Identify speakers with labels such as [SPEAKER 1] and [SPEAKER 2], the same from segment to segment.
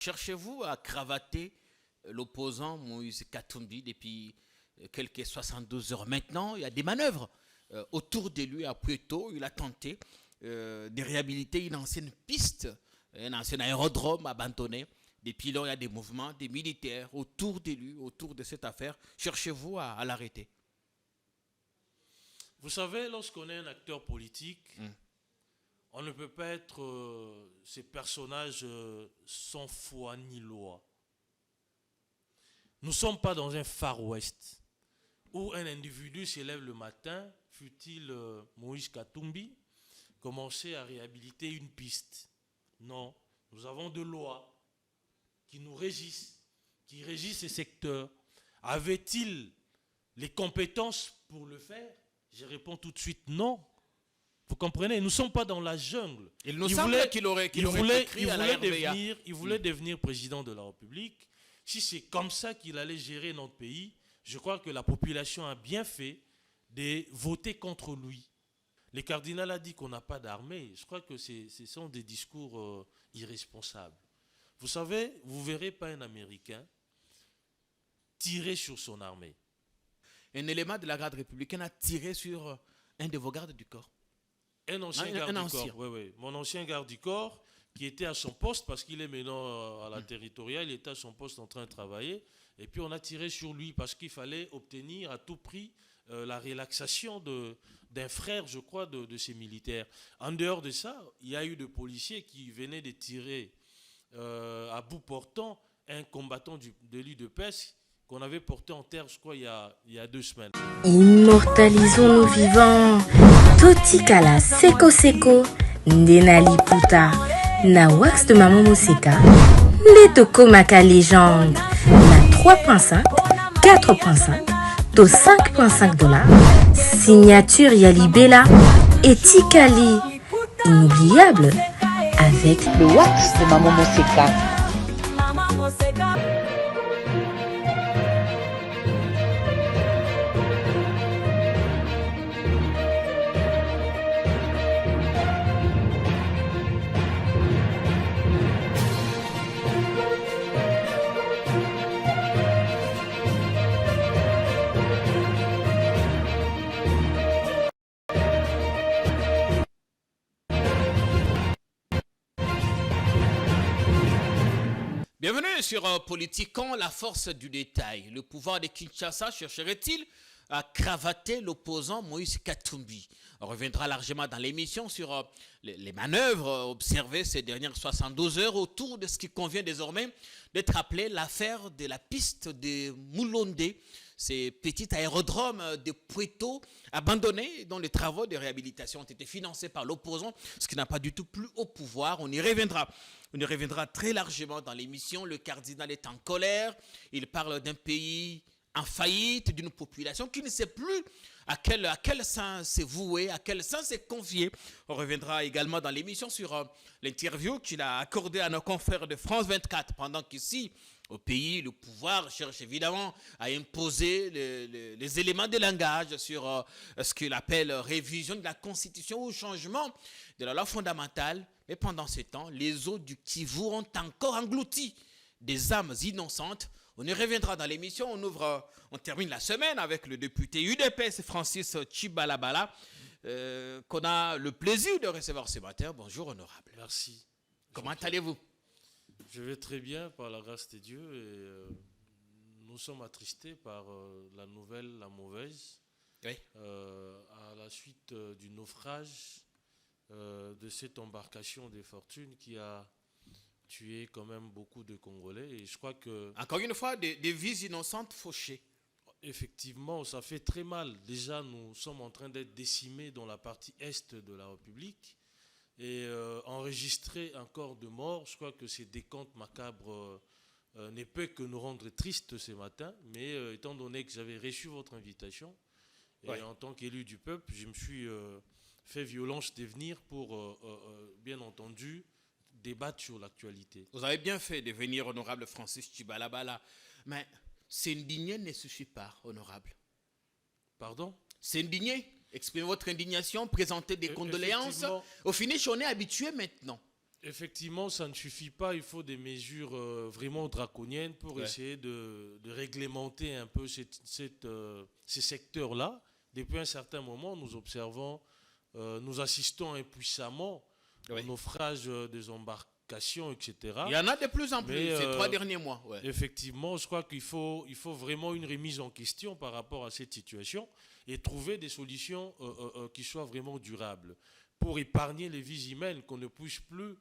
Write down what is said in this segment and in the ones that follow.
[SPEAKER 1] Cherchez-vous à cravater l'opposant Moïse Katumbi depuis quelques 72 heures maintenant? Il y a des manœuvres autour de lui à Puerto. Il a tenté de réhabiliter une ancienne piste, un ancien aérodrome abandonné. Depuis lors, il y a des mouvements, des militaires autour de lui, autour de cette affaire. Cherchez-vous à l'arrêter?
[SPEAKER 2] Vous savez, lorsqu'on est un acteur politique, on ne peut pas être ces personnages sans foi ni loi. Nous ne sommes pas dans un Far West où un individu s'élève le matin, fut-il Moïse Katumbi, commencer à réhabiliter une piste. Non, nous avons de lois qui nous régissent, qui régissent ces secteurs. Avait-il les compétences pour le faire? Je réponds tout de suite non. Vous comprenez? Nous ne sommes pas dans la jungle.
[SPEAKER 1] Il nous semble qu'il aurait écrit à la RVA.
[SPEAKER 2] Il voulait devenir président de la République. Si c'est comme ça qu'il allait gérer notre pays, je crois que la population a bien fait de voter contre lui. Le cardinal a dit qu'on n'a pas d'armée. Je crois que ce sont des discours irresponsables. Vous savez, vous ne verrez pas un Américain tirer sur son armée.
[SPEAKER 1] Un élément de la garde républicaine a tiré sur un de vos gardes du corps.
[SPEAKER 2] Un ancien garde du corps, oui. Mon ancien garde du corps qui était à son poste, parce qu'il est maintenant à la territoriale, il était à son poste en train de travailler. Et puis on a tiré sur lui parce qu'il fallait obtenir à tout prix la relaxation d'un frère, je crois, de ces militaires. En dehors de ça, il y a eu des policiers qui venaient de tirer à bout portant un combattant de l'UDPS qu'on avait porté en terre, je crois, il y a 2 semaines.
[SPEAKER 3] Immortalisons nos vivants. Totikala Seko Seko, Ndenali Puta, na wax de Maman Moseka, les Tokomaka légende, na 3.5, 4.5, to 5.5 $, signature Yalibela et Tikali, inoubliable, avec
[SPEAKER 4] le wax de Maman Moseka.
[SPEAKER 1] Bienvenue sur Politiquons, la force du détail. Le pouvoir de Kinshasa chercherait-il à cravater l'opposant Moïse Katumbi? On reviendra largement dans l'émission sur les manœuvres observées ces dernières 72 heures autour de ce qui convient désormais d'être appelé l'affaire de la piste de Moulondé, ces petits aérodromes de Puerto abandonnés dont les travaux de réhabilitation ont été financés par l'opposant, ce qui n'a pas du tout plu au pouvoir. On y reviendra très largement dans l'émission. Le cardinal est en colère. Il parle d'un pays en faillite, d'une population qui ne sait plus à quel sein s'est voué, à quel sein s'est confié. On reviendra également dans l'émission sur l'interview qu'il a accordée à nos confrères de France 24, pendant qu'ici, au pays, le pouvoir cherche évidemment à imposer les éléments de langage sur ce qu'il appelle révision de la Constitution ou changement de la loi fondamentale. Mais pendant ce temps, les eaux du Kivu ont encore englouti des âmes innocentes. On y reviendra dans l'émission. On termine la semaine avec le député UDPS Francis Chibalabala, qu'on a le plaisir de recevoir ce matin. Bonjour, honorable.
[SPEAKER 2] Merci.
[SPEAKER 1] Comment allez-vous?
[SPEAKER 2] Je vais très bien par la grâce de Dieu et nous sommes attristés par la nouvelle, la mauvaise,
[SPEAKER 1] oui.
[SPEAKER 2] À la suite du naufrage de cette embarcation des fortunes qui a tué quand même beaucoup de Congolais. Et je crois que...
[SPEAKER 1] Encore une fois, des vies innocentes fauchées.
[SPEAKER 2] Effectivement, ça fait très mal. Déjà, nous sommes en train d'être décimés dans la partie est de la République. Et enregistrer encore de morts, je crois que ces décomptes macabres ne peut que nous rendre tristes ce matin. Mais étant donné que j'avais reçu votre invitation, et en tant qu'élu du peuple, je me suis fait violence de venir pour, bien entendu, débattre sur l'actualité.
[SPEAKER 1] Vous avez bien fait de venir, honorable Francis Chibalabala. Mais s'indigner ne suffit pas, honorable.
[SPEAKER 2] Pardon?
[SPEAKER 1] S'indigner, exprimer votre indignation, présenter des condoléances. Au finish, on est habitué maintenant.
[SPEAKER 2] Effectivement, ça ne suffit pas. Il faut des mesures vraiment draconiennes pour essayer de réglementer un peu ces secteurs-là. Depuis un certain moment, nous observons, nous assistons impuissamment au naufrage des embarcations, etc.
[SPEAKER 1] Il y en a de plus en plus ces 3 derniers mois.
[SPEAKER 2] Effectivement, je crois qu'il faut vraiment une remise en question par rapport à cette situation et trouver des solutions qui soient vraiment durables pour épargner les vies humaines, qu'on ne puisse plus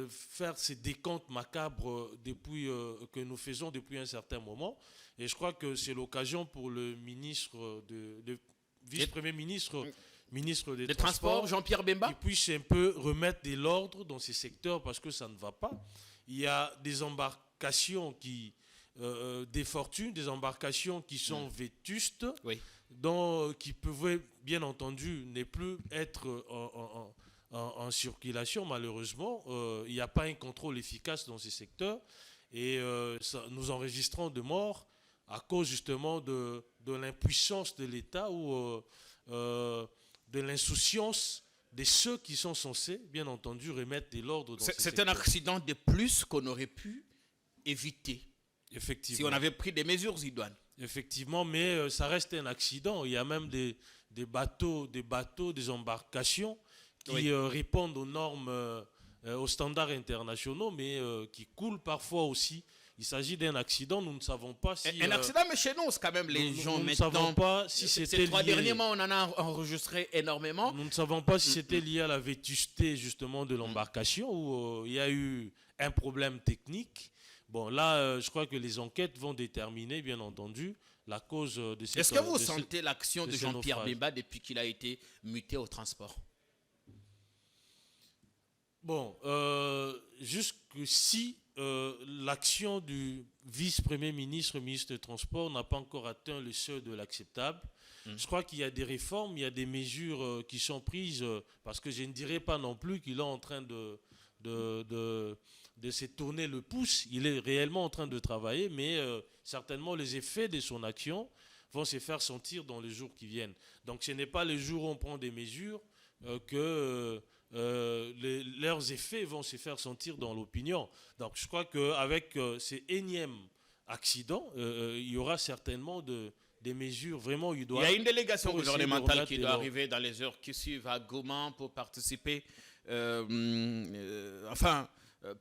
[SPEAKER 2] faire ces décomptes macabres que nous faisons depuis un certain moment. Et je crois que c'est l'occasion pour le ministre, le vice-premier ministre, ministre des Transports,
[SPEAKER 1] Jean-Pierre Bemba,
[SPEAKER 2] qui puisse un peu remettre de l'ordre dans ces secteurs parce que ça ne va pas. Il y a des embarcations des fortunes, des embarcations qui sont vétustes, qui pouvaient bien entendu ne plus être en circulation, malheureusement. Il n'y a pas un contrôle efficace dans ces secteurs et nous enregistrons de morts à cause justement de l'impuissance de l'État ou de l'insouciance de ceux qui sont censés, bien entendu, remettre de l'ordre dans ces secteurs.
[SPEAKER 1] C'est un accident de plus qu'on aurait pu éviter.
[SPEAKER 2] Effectivement.
[SPEAKER 1] Si on avait pris des mesures idoines.
[SPEAKER 2] Effectivement, mais ça reste un accident. Il y a même des bateaux, des embarcations qui répondent aux normes, aux standards internationaux, mais qui coulent parfois aussi. Il s'agit d'un accident, nous ne savons pas si...
[SPEAKER 1] Un accident, mais chez nous, c'est quand même les gens
[SPEAKER 2] nous
[SPEAKER 1] maintenant...
[SPEAKER 2] ne savons pas si c'était lié...
[SPEAKER 1] Ces 3 derniers mois, on en a enregistré énormément.
[SPEAKER 2] Nous ne savons pas si c'était lié à la vétusté, justement, de l'embarcation ou il y a eu un problème technique. Bon, là, je crois que les enquêtes vont déterminer, bien entendu, la cause de cette...
[SPEAKER 1] Est-ce que vous sentez l'action de Jean-Pierre Bemba depuis qu'il a été muté au transport?
[SPEAKER 2] Bon, jusqu'ici, l'action du vice-premier ministre, ministre des Transports, n'a pas encore atteint le seuil de l'acceptable. Je crois qu'il y a des réformes, il y a des mesures qui sont prises, parce que je ne dirais pas non plus qu'il est en train de se tourner le pouce. Il est réellement en train de travailler, mais certainement les effets de son action vont se faire sentir dans les jours qui viennent. Donc ce n'est pas les jours où on prend des mesures que leurs effets vont se faire sentir dans l'opinion. Donc je crois qu'avec ces énièmes accidents, il y aura certainement des mesures vraiment idoines.
[SPEAKER 1] Il y a une délégation gouvernementale qui doit arriver dans les heures qui suivent à Goma pour participer,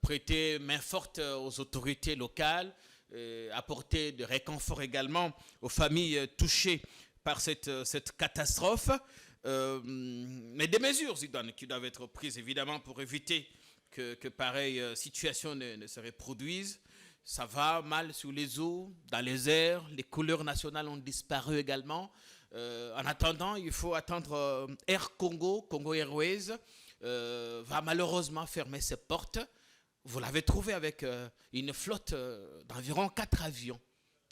[SPEAKER 1] prêter main forte aux autorités locales, apporter de réconfort également aux familles touchées par cette catastrophe. Mais des mesures idoines qui doivent être prises évidemment pour éviter que pareille situation ne se reproduise. Ça va mal sur les eaux, dans les airs, les couleurs nationales ont disparu également. En attendant, il faut attendre Air Congo, Congo Airways, va malheureusement fermer ses portes. Vous l'avez trouvé avec une flotte d'environ 4 avions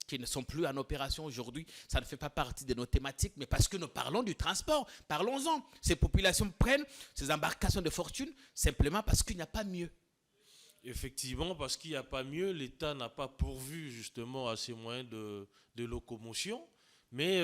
[SPEAKER 1] qui ne sont plus en opération aujourd'hui. Ça ne fait pas partie de nos thématiques, mais parce que nous parlons du transport, parlons-en. Ces populations prennent ces embarcations de fortune simplement parce qu'il n'y a pas mieux.
[SPEAKER 2] Effectivement, parce qu'il n'y a pas mieux, l'État n'a pas pourvu justement à ces moyens de locomotion. Mais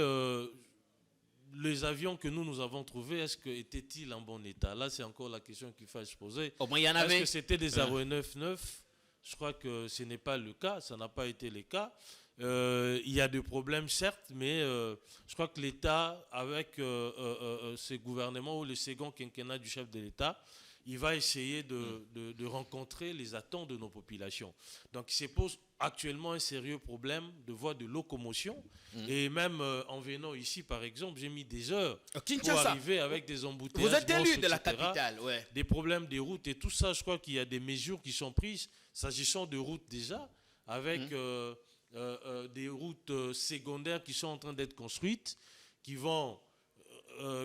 [SPEAKER 2] les avions que nous avons trouvés, étaient-ils en bon état? Là, c'est encore la question qu'il faut se poser.
[SPEAKER 1] Au moins, il y en avait.
[SPEAKER 2] Est-ce que c'était des aéronefs neufs? Je crois que ce n'est pas le cas, ça n'a pas été le cas. Il y a des problèmes, certes, mais je crois que l'État, avec ce gouvernement ou le second quinquennat du chef de l'État, il va essayer de rencontrer les attentes de nos populations. Donc, il se pose actuellement un sérieux problème de voie de locomotion. Et même en venant ici, par exemple, j'ai mis des heures pour arriver avec des embouteillages.
[SPEAKER 1] Vous êtes élu de la capitale, ouais.
[SPEAKER 2] Des problèmes des routes et tout ça. Je crois qu'il y a des mesures qui sont prises s'agissant de routes déjà, avec des routes secondaires qui sont en train d'être construites, qui vont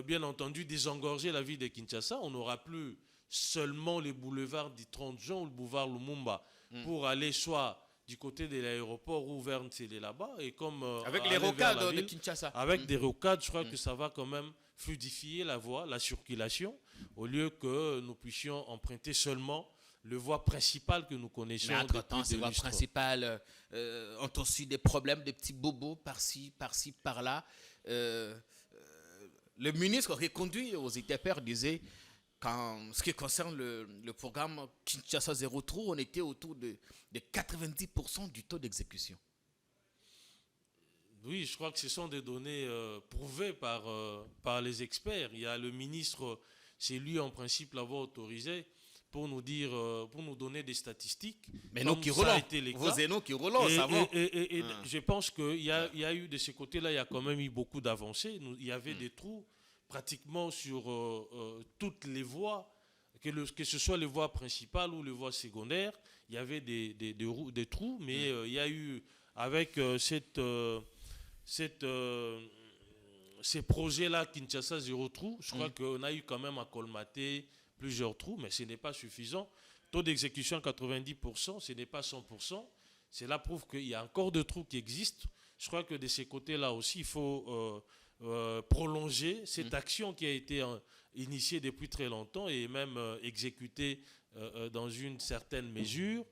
[SPEAKER 2] bien entendu désengorger la ville de Kinshasa. On n'aura plus seulement les boulevards du 30 juin ou le boulevard Lumumba pour aller soit du côté de l'aéroport ou vers Ntsele là-bas. Et comme,
[SPEAKER 1] avec les rocades de Kinshasa.
[SPEAKER 2] Avec des rocades, je crois que ça va quand même fluidifier la voie, la circulation, au lieu que nous puissions emprunter seulement le voie principale que nous connaissons.
[SPEAKER 1] Mais entre-temps, ces voies principales ont aussi des problèmes, des petits bobos par-ci, par-là. Le ministre reconduit aux ITPR disait ce qui concerne le programme Kinshasa Zéro Trou, on était autour de 90% du taux d'exécution.
[SPEAKER 2] Oui, je crois que ce sont des données prouvées par les experts. Il y a le ministre, c'est lui en principe l'avoir autorisé pour nous dire, pour nous donner des statistiques.
[SPEAKER 1] Mais nous qui roulons, vos aînés qui roulons, ça va.
[SPEAKER 2] Et je pense qu'il y a eu de ce côté-là, il y a quand même eu beaucoup d'avancées. Il y avait des trous pratiquement sur toutes les voies, que ce soit les voies principales ou les voies secondaires, il y avait des trous, mais il y a eu, avec ces projets-là, Kinshasa Zéro Trou, je crois qu'on a eu quand même à colmater plusieurs trous, mais ce n'est pas suffisant. Taux d'exécution 90%, ce n'est pas 100%. Cela prouve qu'il y a encore des trous qui existent. Je crois que de ces côtés-là aussi, il faut prolonger cette action qui a été initiée depuis très longtemps et même exécutée dans une certaine mesure.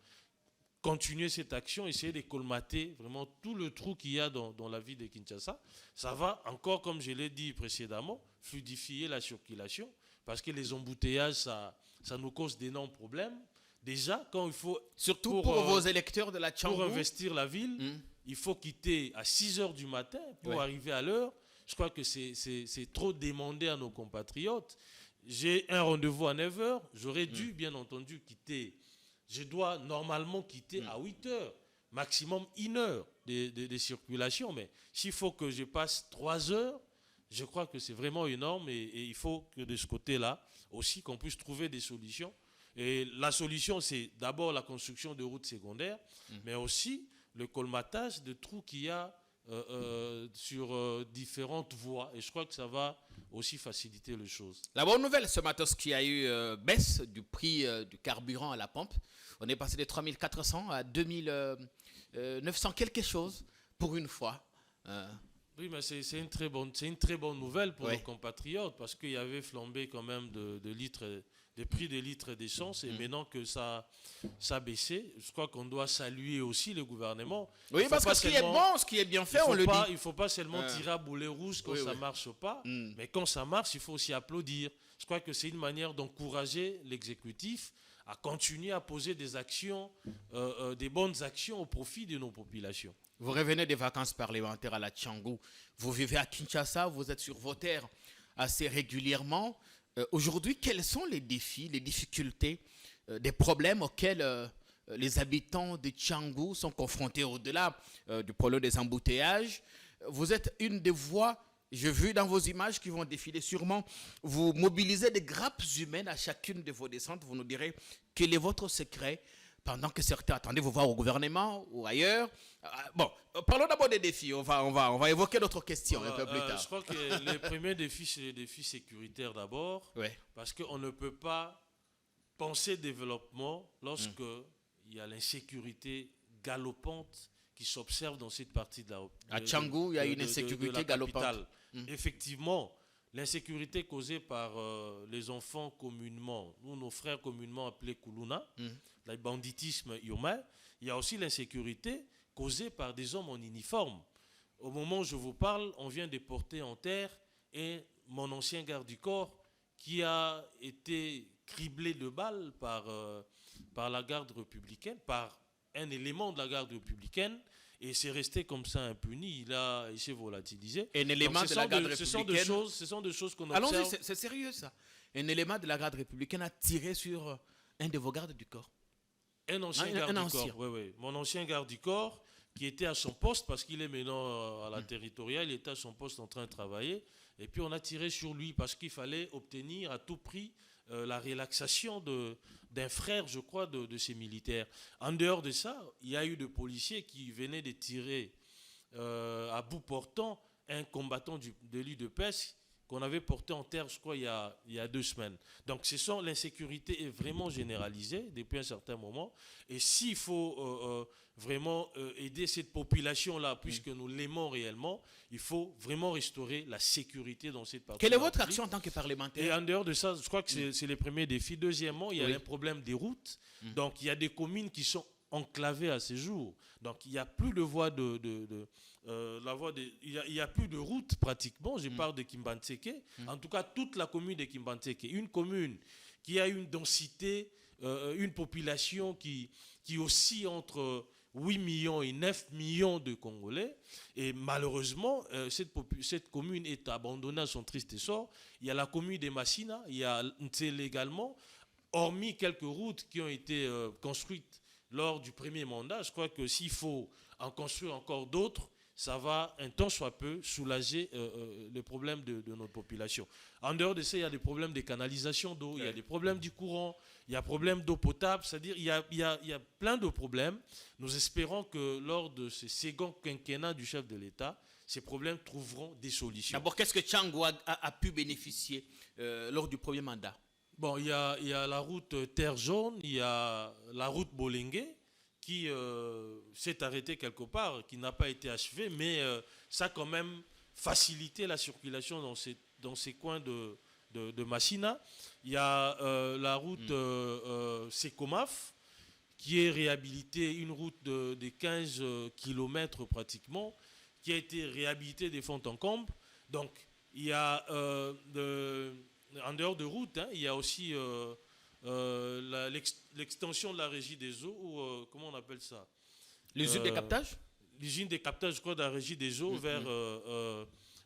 [SPEAKER 2] Continuer cette action, essayer de colmater vraiment tout le trou qu'il y a dans la ville de Kinshasa. Ça va encore, comme je l'ai dit précédemment, fluidifier la circulation parce que les embouteillages, ça nous cause d'énormes problèmes. Déjà, quand il faut...
[SPEAKER 1] Surtout pour vos électeurs de la Tchangou.
[SPEAKER 2] Pour investir la ville, il faut quitter à 6 h du matin pour arriver à l'heure. Je crois que c'est trop demandé à nos compatriotes. J'ai un rendez-vous à 9 h. J'aurais dû, bien entendu, quitter... Je dois normalement quitter à 8 h, maximum 1 heure de circulation. Mais s'il faut que je passe 3 heures, je crois que c'est vraiment énorme et il faut que de ce côté-là aussi qu'on puisse trouver des solutions. Et la solution, c'est d'abord la construction de routes secondaires, mais aussi le colmatage de trous qu'il y a sur différentes voies. Et je crois que ça va aussi faciliter les choses.
[SPEAKER 1] La bonne nouvelle ce matin, c'est qu'il y a eu baisse du prix du carburant à la pompe. On est passé de 3400 à 2900 quelque chose pour une fois.
[SPEAKER 2] Oui, mais c'est une très bonne nouvelle pour nos compatriotes parce qu'il y avait flambé quand même des prix des litres d'essence et maintenant que ça a baissé, je crois qu'on doit saluer aussi le gouvernement.
[SPEAKER 1] Oui, parce que ce qui est bon, ce qui est bien fait, on le dit.
[SPEAKER 2] Il ne faut pas seulement tirer à boulet rouge quand ça ne marche pas, mais quand ça marche, il faut aussi applaudir. Je crois que c'est une manière d'encourager l'exécutif à continuer à poser des actions, des bonnes actions au profit de nos populations.
[SPEAKER 1] Vous revenez des vacances parlementaires à la Tchangou. Vous vivez à Kinshasa, vous êtes sur vos terres assez régulièrement. Aujourd'hui, quels sont les défis, les difficultés, des problèmes auxquels les habitants de Tchangou sont confrontés au-delà du problème des embouteillages? Vous êtes une des voix, j'ai vu dans vos images qui vont défiler sûrement, vous mobilisez des grappes humaines à chacune de vos descentes. Vous nous direz quel est votre secret pendant que certains attendaient vous voir au gouvernement ou ailleurs. Bon, parlons d'abord des défis. On va évoquer d'autres questions un peu plus tard.
[SPEAKER 2] Je crois que le premier défi, c'est les défis sécuritaires d'abord. Parce qu'on ne peut pas penser développement lorsque il y a l'insécurité galopante qui s'observe dans cette partie de la
[SPEAKER 1] à Tchangou, il y a une insécurité galopante.
[SPEAKER 2] Effectivement, l'insécurité causée par les enfants communément, ou nos frères communément appelés Koulouna, le banditisme urbain. Il y a aussi l'insécurité causée par des hommes en uniforme. Au moment où je vous parle, on vient de porter en terre mon ancien garde du corps qui a été criblé de balles par la garde républicaine, par un élément de la garde républicaine, et c'est resté comme ça impuni. Il s'est volatilisé.
[SPEAKER 1] Un élément de la garde républicaine.
[SPEAKER 2] Ce sont des choses qu'on observe.
[SPEAKER 1] Allons-y, c'est sérieux ça. Un élément de la garde républicaine a tiré sur un de vos gardes du corps.
[SPEAKER 2] Un ancien garde du corps, oui. Mon ancien garde du corps qui était à son poste, parce qu'il est maintenant à la territoriale, il était à son poste en train de travailler. Et puis on a tiré sur lui parce qu'il fallait obtenir à tout prix la relaxation d'un frère, je crois, de ces militaires. En dehors de ça, il y a eu des policiers qui venaient de tirer à bout portant un combattant de l'UDPS qu'on avait porté en terre, je crois, il y a 2 semaines. Donc, l'insécurité est vraiment généralisée depuis un certain moment. Et s'il faut vraiment aider cette population-là, puisque nous l'aimons réellement, il faut vraiment restaurer la sécurité dans cette partie.
[SPEAKER 1] Quelle est votre action en tant que parlementaire?
[SPEAKER 2] Et en dehors de ça, je crois que c'est les premiers défis. Deuxièmement, il y a un problème des routes. Donc, il y a des communes qui sont enclavés à ce jour. Donc il n'y a plus de voie il y a plus de route pratiquement. Je parle de Kimbantseke. En tout cas, toute la commune de Kimbantseke, une commune qui a une densité, une population qui oscille entre 8 millions et 9 millions de Congolais. Et malheureusement, cette commune est abandonnée à son triste sort. Il y a la commune de Massina, il y a Ntsele également. Hormis quelques routes qui ont été construites lors du premier mandat, je crois que s'il faut en construire encore d'autres, ça va un tant soit peu soulager les problèmes de notre population. En dehors de ça, il y a des problèmes de canalisation d'eau, il y a des problèmes du courant, il y a des problèmes d'eau potable, c'est-à-dire il y a plein de problèmes. Nous espérons que lors de ce second quinquennat du chef de l'État, ces problèmes trouveront des solutions.
[SPEAKER 1] D'abord, qu'est-ce que Tchango a pu bénéficier lors du premier mandat?
[SPEAKER 2] Bon, il y a la route Terre Jaune, il y a la route Bolengue, qui s'est arrêté quelque part, qui n'a pas été achevé, mais ça a quand même facilité la circulation dans ces coins de Massina. Il y a la route Sekomaf, qui est réhabilitée, une route de 15 km pratiquement, qui a été réhabilitée des fonds en comble. Donc, il y a, en dehors de route, il y a aussi... l'extension de la régie des eaux, ou comment on appelle ça?
[SPEAKER 1] L'usine de captage?
[SPEAKER 2] L'usine de captage, je crois, de la régie des eaux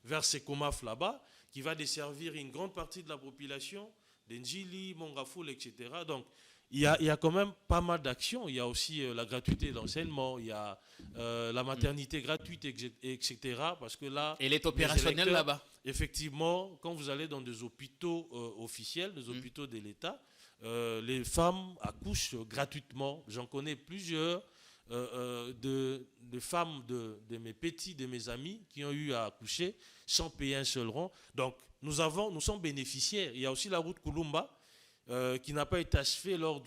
[SPEAKER 2] vers Sekomaf là-bas, qui va desservir une grande partie de la population, d'Njili, Mongafoul, etc. Donc, il y a quand même pas mal d'actions. Il y a aussi la gratuité d'enseignement, il y a la maternité gratuite, etc. Parce que là...
[SPEAKER 1] Elle est opérationnelle là-bas.
[SPEAKER 2] Effectivement, quand vous allez dans des hôpitaux officiels, des hôpitaux de l'État, les femmes accouchent gratuitement. J'en connais plusieurs de femmes de mes amis qui ont eu à accoucher sans payer un seul rond. Donc, nous sommes bénéficiaires. Il y a aussi la route Kulumba qui n'a pas été achevée lors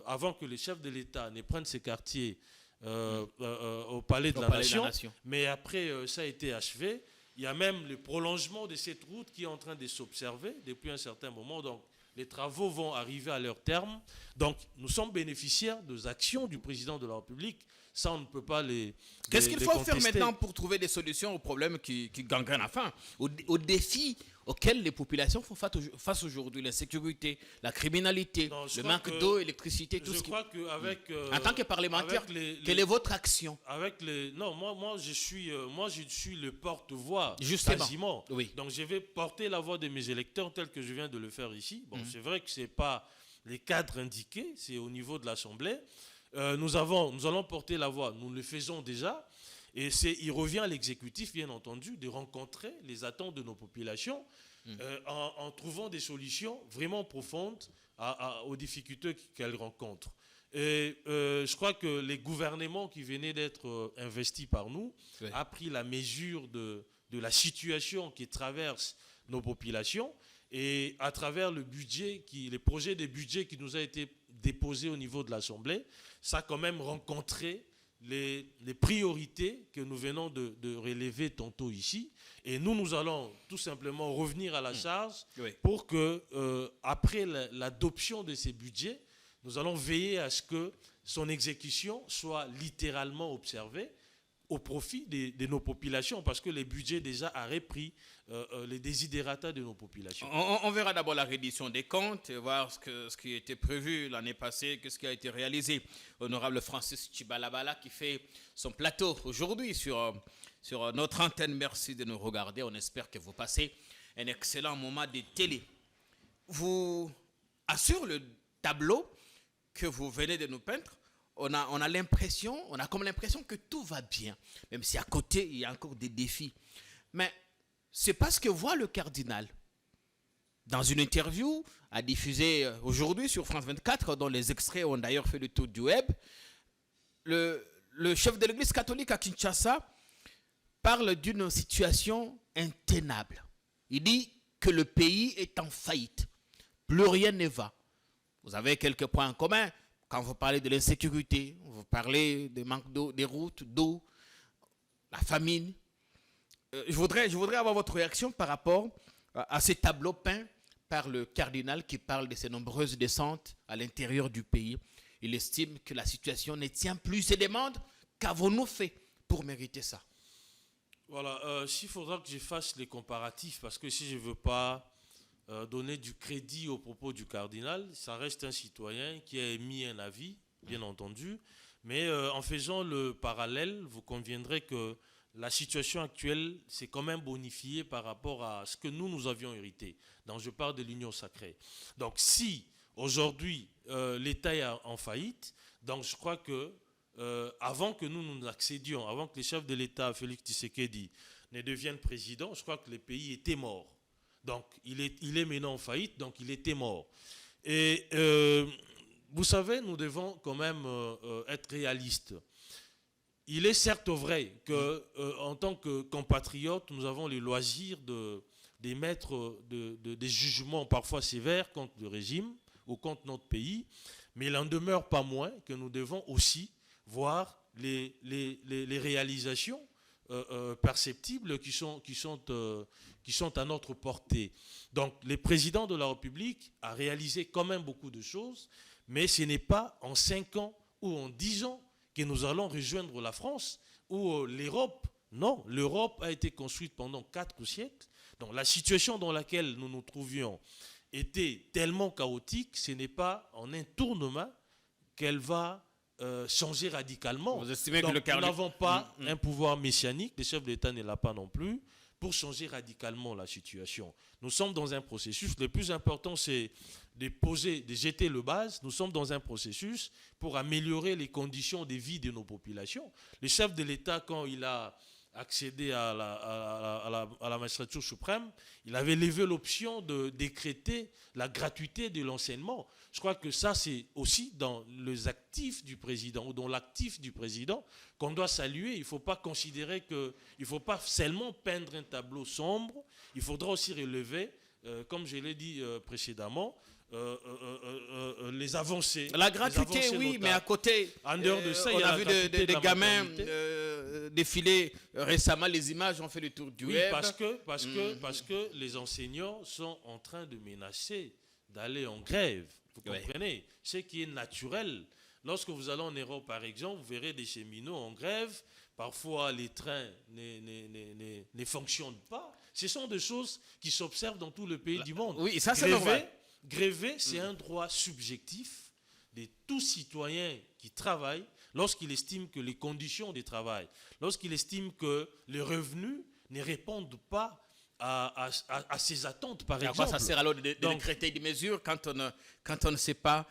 [SPEAKER 2] avant que les chefs de l'État ne prennent ces quartiers au Palais de la Nation. Mais après, ça a été achevé. Il y a même le prolongement de cette route qui est en train de s'observer depuis un certain moment. Donc, les travaux vont arriver à leur terme. Donc, nous sommes bénéficiaires des actions du président de la République. Ça, on ne peut pas les
[SPEAKER 1] Qu'est-ce qu'il faut faire
[SPEAKER 2] contester.
[SPEAKER 1] maintenant pour trouver des solutions aux problèmes qui gangrènent la fin, aux défis auxquels les populations font face aujourd'hui, l'insécurité, la criminalité, le manque d'eau, électricité, tout ce qui...
[SPEAKER 2] Je crois qu'avec...
[SPEAKER 1] en tant que parlementaire, quelle est votre action?
[SPEAKER 2] Non, moi je suis le porte-voix,
[SPEAKER 1] justement.
[SPEAKER 2] Quasiment.
[SPEAKER 1] Oui.
[SPEAKER 2] Donc je vais porter la voix de mes électeurs tel que je viens de le faire ici. Bon, c'est vrai que ce n'est pas les cadres indiqués, c'est au niveau de l'Assemblée. Nous allons porter la voix, nous le faisons déjà. Et il revient à l'exécutif, bien entendu, de rencontrer les attentes de nos populations en trouvant des solutions vraiment profondes aux difficultés qu'elles rencontrent. Et je crois que les gouvernements qui venaient d'être investis par nous ont pris la mesure de la situation qui traverse nos populations. Et à travers les projets de budget qui nous a été déposé au niveau de l'Assemblée, ça a quand même rencontré les priorités que nous venons de relever tantôt ici. Et nous allons tout simplement revenir à la charge pour que, après l'adoption de ces budgets, nous allons veiller à ce que son exécution soit littéralement observée au profit de nos populations, parce que les budgets déjà auraient pris les désidératas de nos populations.
[SPEAKER 1] On verra d'abord la reddition des comptes, et voir ce qui était prévu l'année passée, ce qui a été réalisé. Honorable Francis Chibalabala qui fait son plateau aujourd'hui sur notre antenne. Merci de nous regarder. On espère que vous passez un excellent moment de télé. Vous, sur le tableau que vous venez de nous peindre, on a comme l'impression que tout va bien, même si à côté, il y a encore des défis. Mais c'est pas ce que voit le cardinal. Dans une interview à diffuser aujourd'hui sur France 24, dont les extraits ont d'ailleurs fait le tour du web, le chef de l'église catholique à Kinshasa parle d'une situation intenable. Il dit que le pays est en faillite. Plus rien ne va. Vous avez quelques points en commun. Quand vous parlez de l'insécurité, vous parlez du manque d'eau, des routes, d'eau, la famine. Je voudrais avoir votre réaction par rapport à ces tableaux peints par le cardinal qui parle de ces nombreuses descentes à l'intérieur du pays. Il estime que la situation ne tient plus et demande qu'avons-nous fait pour mériter ça?
[SPEAKER 2] Voilà, s'il faudra que je fasse les comparatifs, parce que si je ne veux pas donner du crédit aux propos du cardinal, ça reste un citoyen qui a émis un avis, bien entendu, mais en faisant le parallèle, vous conviendrez que la situation actuelle s'est quand même bonifiée par rapport à ce que nous avions hérité. Donc je parle de l'union sacrée. Donc si aujourd'hui l'État est en faillite, donc je crois que avant que nous accédions, avant que les chefs de l'État, Félix Tshisekedi, ne deviennent président, je crois que le pays était mort. Donc il est maintenant en faillite, donc il était mort. Et vous savez, nous devons quand même être réalistes. Il est certes vrai qu'en tant que compatriotes, nous avons le loisir d'émettre des jugements parfois sévères contre le régime ou contre notre pays, mais il n'en demeure pas moins que nous devons aussi voir les réalisations perceptibles qui sont à notre portée. Donc, le président de la République a réalisé quand même beaucoup de choses, mais ce n'est pas en 5 ans ou en 10 ans que nous allons rejoindre la France ou l'Europe. Non, l'Europe a été construite pendant 4 siècles. Donc la situation dans laquelle nous nous trouvions était tellement chaotique, ce n'est pas en un tournement qu'elle va changer radicalement.
[SPEAKER 1] Vous estimez
[SPEAKER 2] donc,
[SPEAKER 1] que
[SPEAKER 2] nous n'avons pas un pouvoir messianique, les chefs d'État ne l'ont pas non plus, pour changer radicalement la situation. Nous sommes dans un processus, le plus important c'est de jeter le base. Nous sommes dans un processus pour améliorer les conditions de vie de nos populations. Le chef de l'État, quand il a accédé à la magistrature suprême, il avait levé l'option de décréter la gratuité de l'enseignement. Je crois que ça, c'est aussi dans les actifs du président, ou dans l'actif du président, qu'on doit saluer. Il ne faut pas considérer il ne faut pas seulement peindre un tableau sombre, il faudra aussi relever, comme je l'ai dit précédemment, les avancées.
[SPEAKER 1] La gratuité, oui,
[SPEAKER 2] notables.
[SPEAKER 1] Mais à côté,
[SPEAKER 2] en dehors de ça,
[SPEAKER 1] on
[SPEAKER 2] il y
[SPEAKER 1] a vu des gamins
[SPEAKER 2] maternité.
[SPEAKER 1] défiler récemment, les images ont fait le tour du web.
[SPEAKER 2] Parce que les enseignants sont en train de menacer d'aller en grève. Vous comprenez? Ce qui est naturel. Lorsque vous allez en Europe, par exemple, vous verrez des cheminots en grève. Parfois, les trains ne fonctionnent pas. Ce sont des choses qui s'observent dans tout le pays du monde.
[SPEAKER 1] Oui, ça c'est normal.
[SPEAKER 2] Gréver, c'est un droit subjectif de tout citoyen qui travaille lorsqu'il estime que les conditions de travail, lorsqu'il estime que les revenus ne répondent pas à ses attentes, par exemple.
[SPEAKER 1] Ça sert alors de décréter des mesures quand on ne sait pas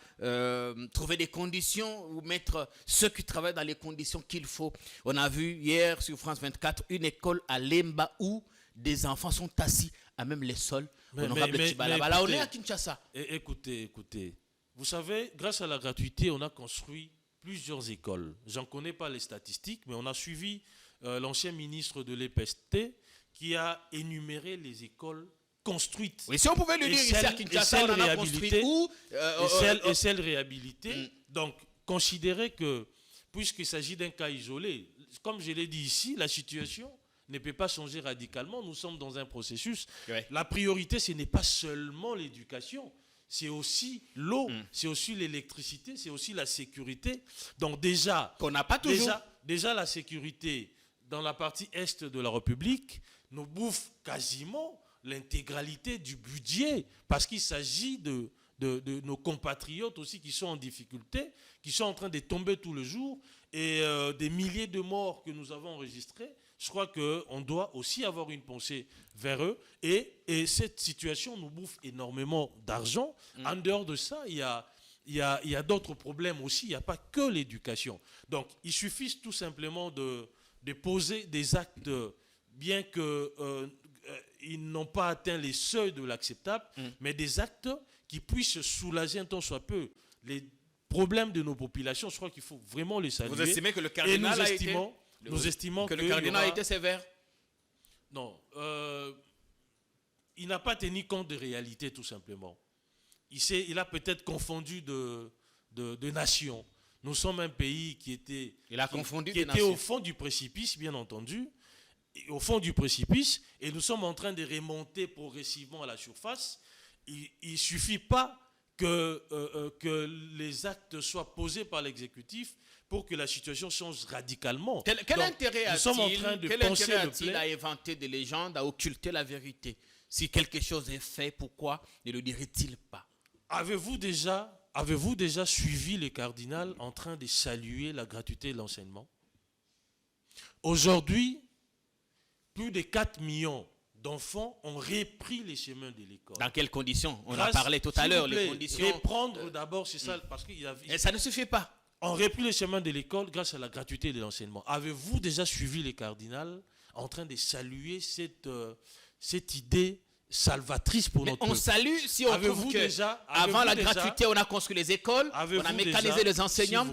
[SPEAKER 1] trouver des conditions ou mettre ceux qui travaillent dans les conditions qu'il faut. On a vu hier sur France 24 une école à Lemba où des enfants sont assis à même les sols.
[SPEAKER 2] Écoutez,
[SPEAKER 1] on est à Kinshasa.
[SPEAKER 2] Écoutez. Vous savez, grâce à la gratuité, on a construit plusieurs écoles. J'en connais pas les statistiques, mais on a suivi l'ancien ministre de l'EPST qui a énuméré les écoles construites.
[SPEAKER 1] Oui, si on pouvait le dire ici à Kinshasa, on en a construit où
[SPEAKER 2] et celles réhabilitées. Donc, considérez que, puisqu'il s'agit d'un cas isolé, comme je l'ai dit ici, la situation ne peut pas changer radicalement. Nous sommes dans un processus.
[SPEAKER 1] Ouais.
[SPEAKER 2] La priorité, ce n'est pas seulement l'éducation, c'est aussi l'eau, c'est aussi l'électricité, c'est aussi la sécurité. Donc déjà,
[SPEAKER 1] qu'on n'a pas toujours.
[SPEAKER 2] Déjà la sécurité dans la partie est de la République nous bouffe quasiment l'intégralité du budget parce qu'il s'agit de nos compatriotes aussi qui sont en difficulté, qui sont en train de tomber tous les jours et des milliers de morts que nous avons enregistrés. Je crois qu'on doit aussi avoir une pensée vers eux. Et cette situation nous bouffe énormément d'argent. En dehors de ça, il y a d'autres problèmes aussi. Il n'y a pas que l'éducation. Donc, il suffit tout simplement de poser des actes, bien qu'ils n'ont pas atteint les seuils de l'acceptable, mais des actes qui puissent soulager un tant soit peu les problèmes de nos populations. Je crois qu'il faut vraiment les saluer.
[SPEAKER 1] Vous estimez que le cardinal
[SPEAKER 2] nous estimons
[SPEAKER 1] que le cardinal a été sévère?
[SPEAKER 2] Non. Il n'a pas tenu compte de réalité, tout simplement. Il a peut-être confondu de nations. Nous sommes un pays qui était au fond du précipice, bien entendu. Au fond du précipice. Et nous sommes en train de remonter progressivement à la surface. il ne suffit pas que les actes soient posés par l'exécutif pour que la situation change radicalement.
[SPEAKER 1] Quel
[SPEAKER 2] Donc,
[SPEAKER 1] intérêt
[SPEAKER 2] nous sommes en train de penser le
[SPEAKER 1] a-t-il à inventer des légendes, à occulter la vérité? Si quelque chose est fait, pourquoi ne le dirait-il pas?
[SPEAKER 2] Avez-vous déjà suivi les cardinals en train de saluer la gratuité de l'enseignement? Aujourd'hui, plus de 4 millions d'enfants ont repris les chemins de l'école.
[SPEAKER 1] Dans quelles conditions? On en parlait tout à l'heure, les conditions.
[SPEAKER 2] Reprendre d'abord, c'est ça, parce qu'il y a...
[SPEAKER 1] Et ça ne suffit pas.
[SPEAKER 2] On repris les chemins de l'école grâce à la gratuité de l'enseignement. Avez-vous déjà suivi les cardinals en train de saluer cette idée salvatrice pour notre
[SPEAKER 1] peuple? On salue si on trouve que avant la gratuité, on a construit les écoles, on a mécanisé les enseignants.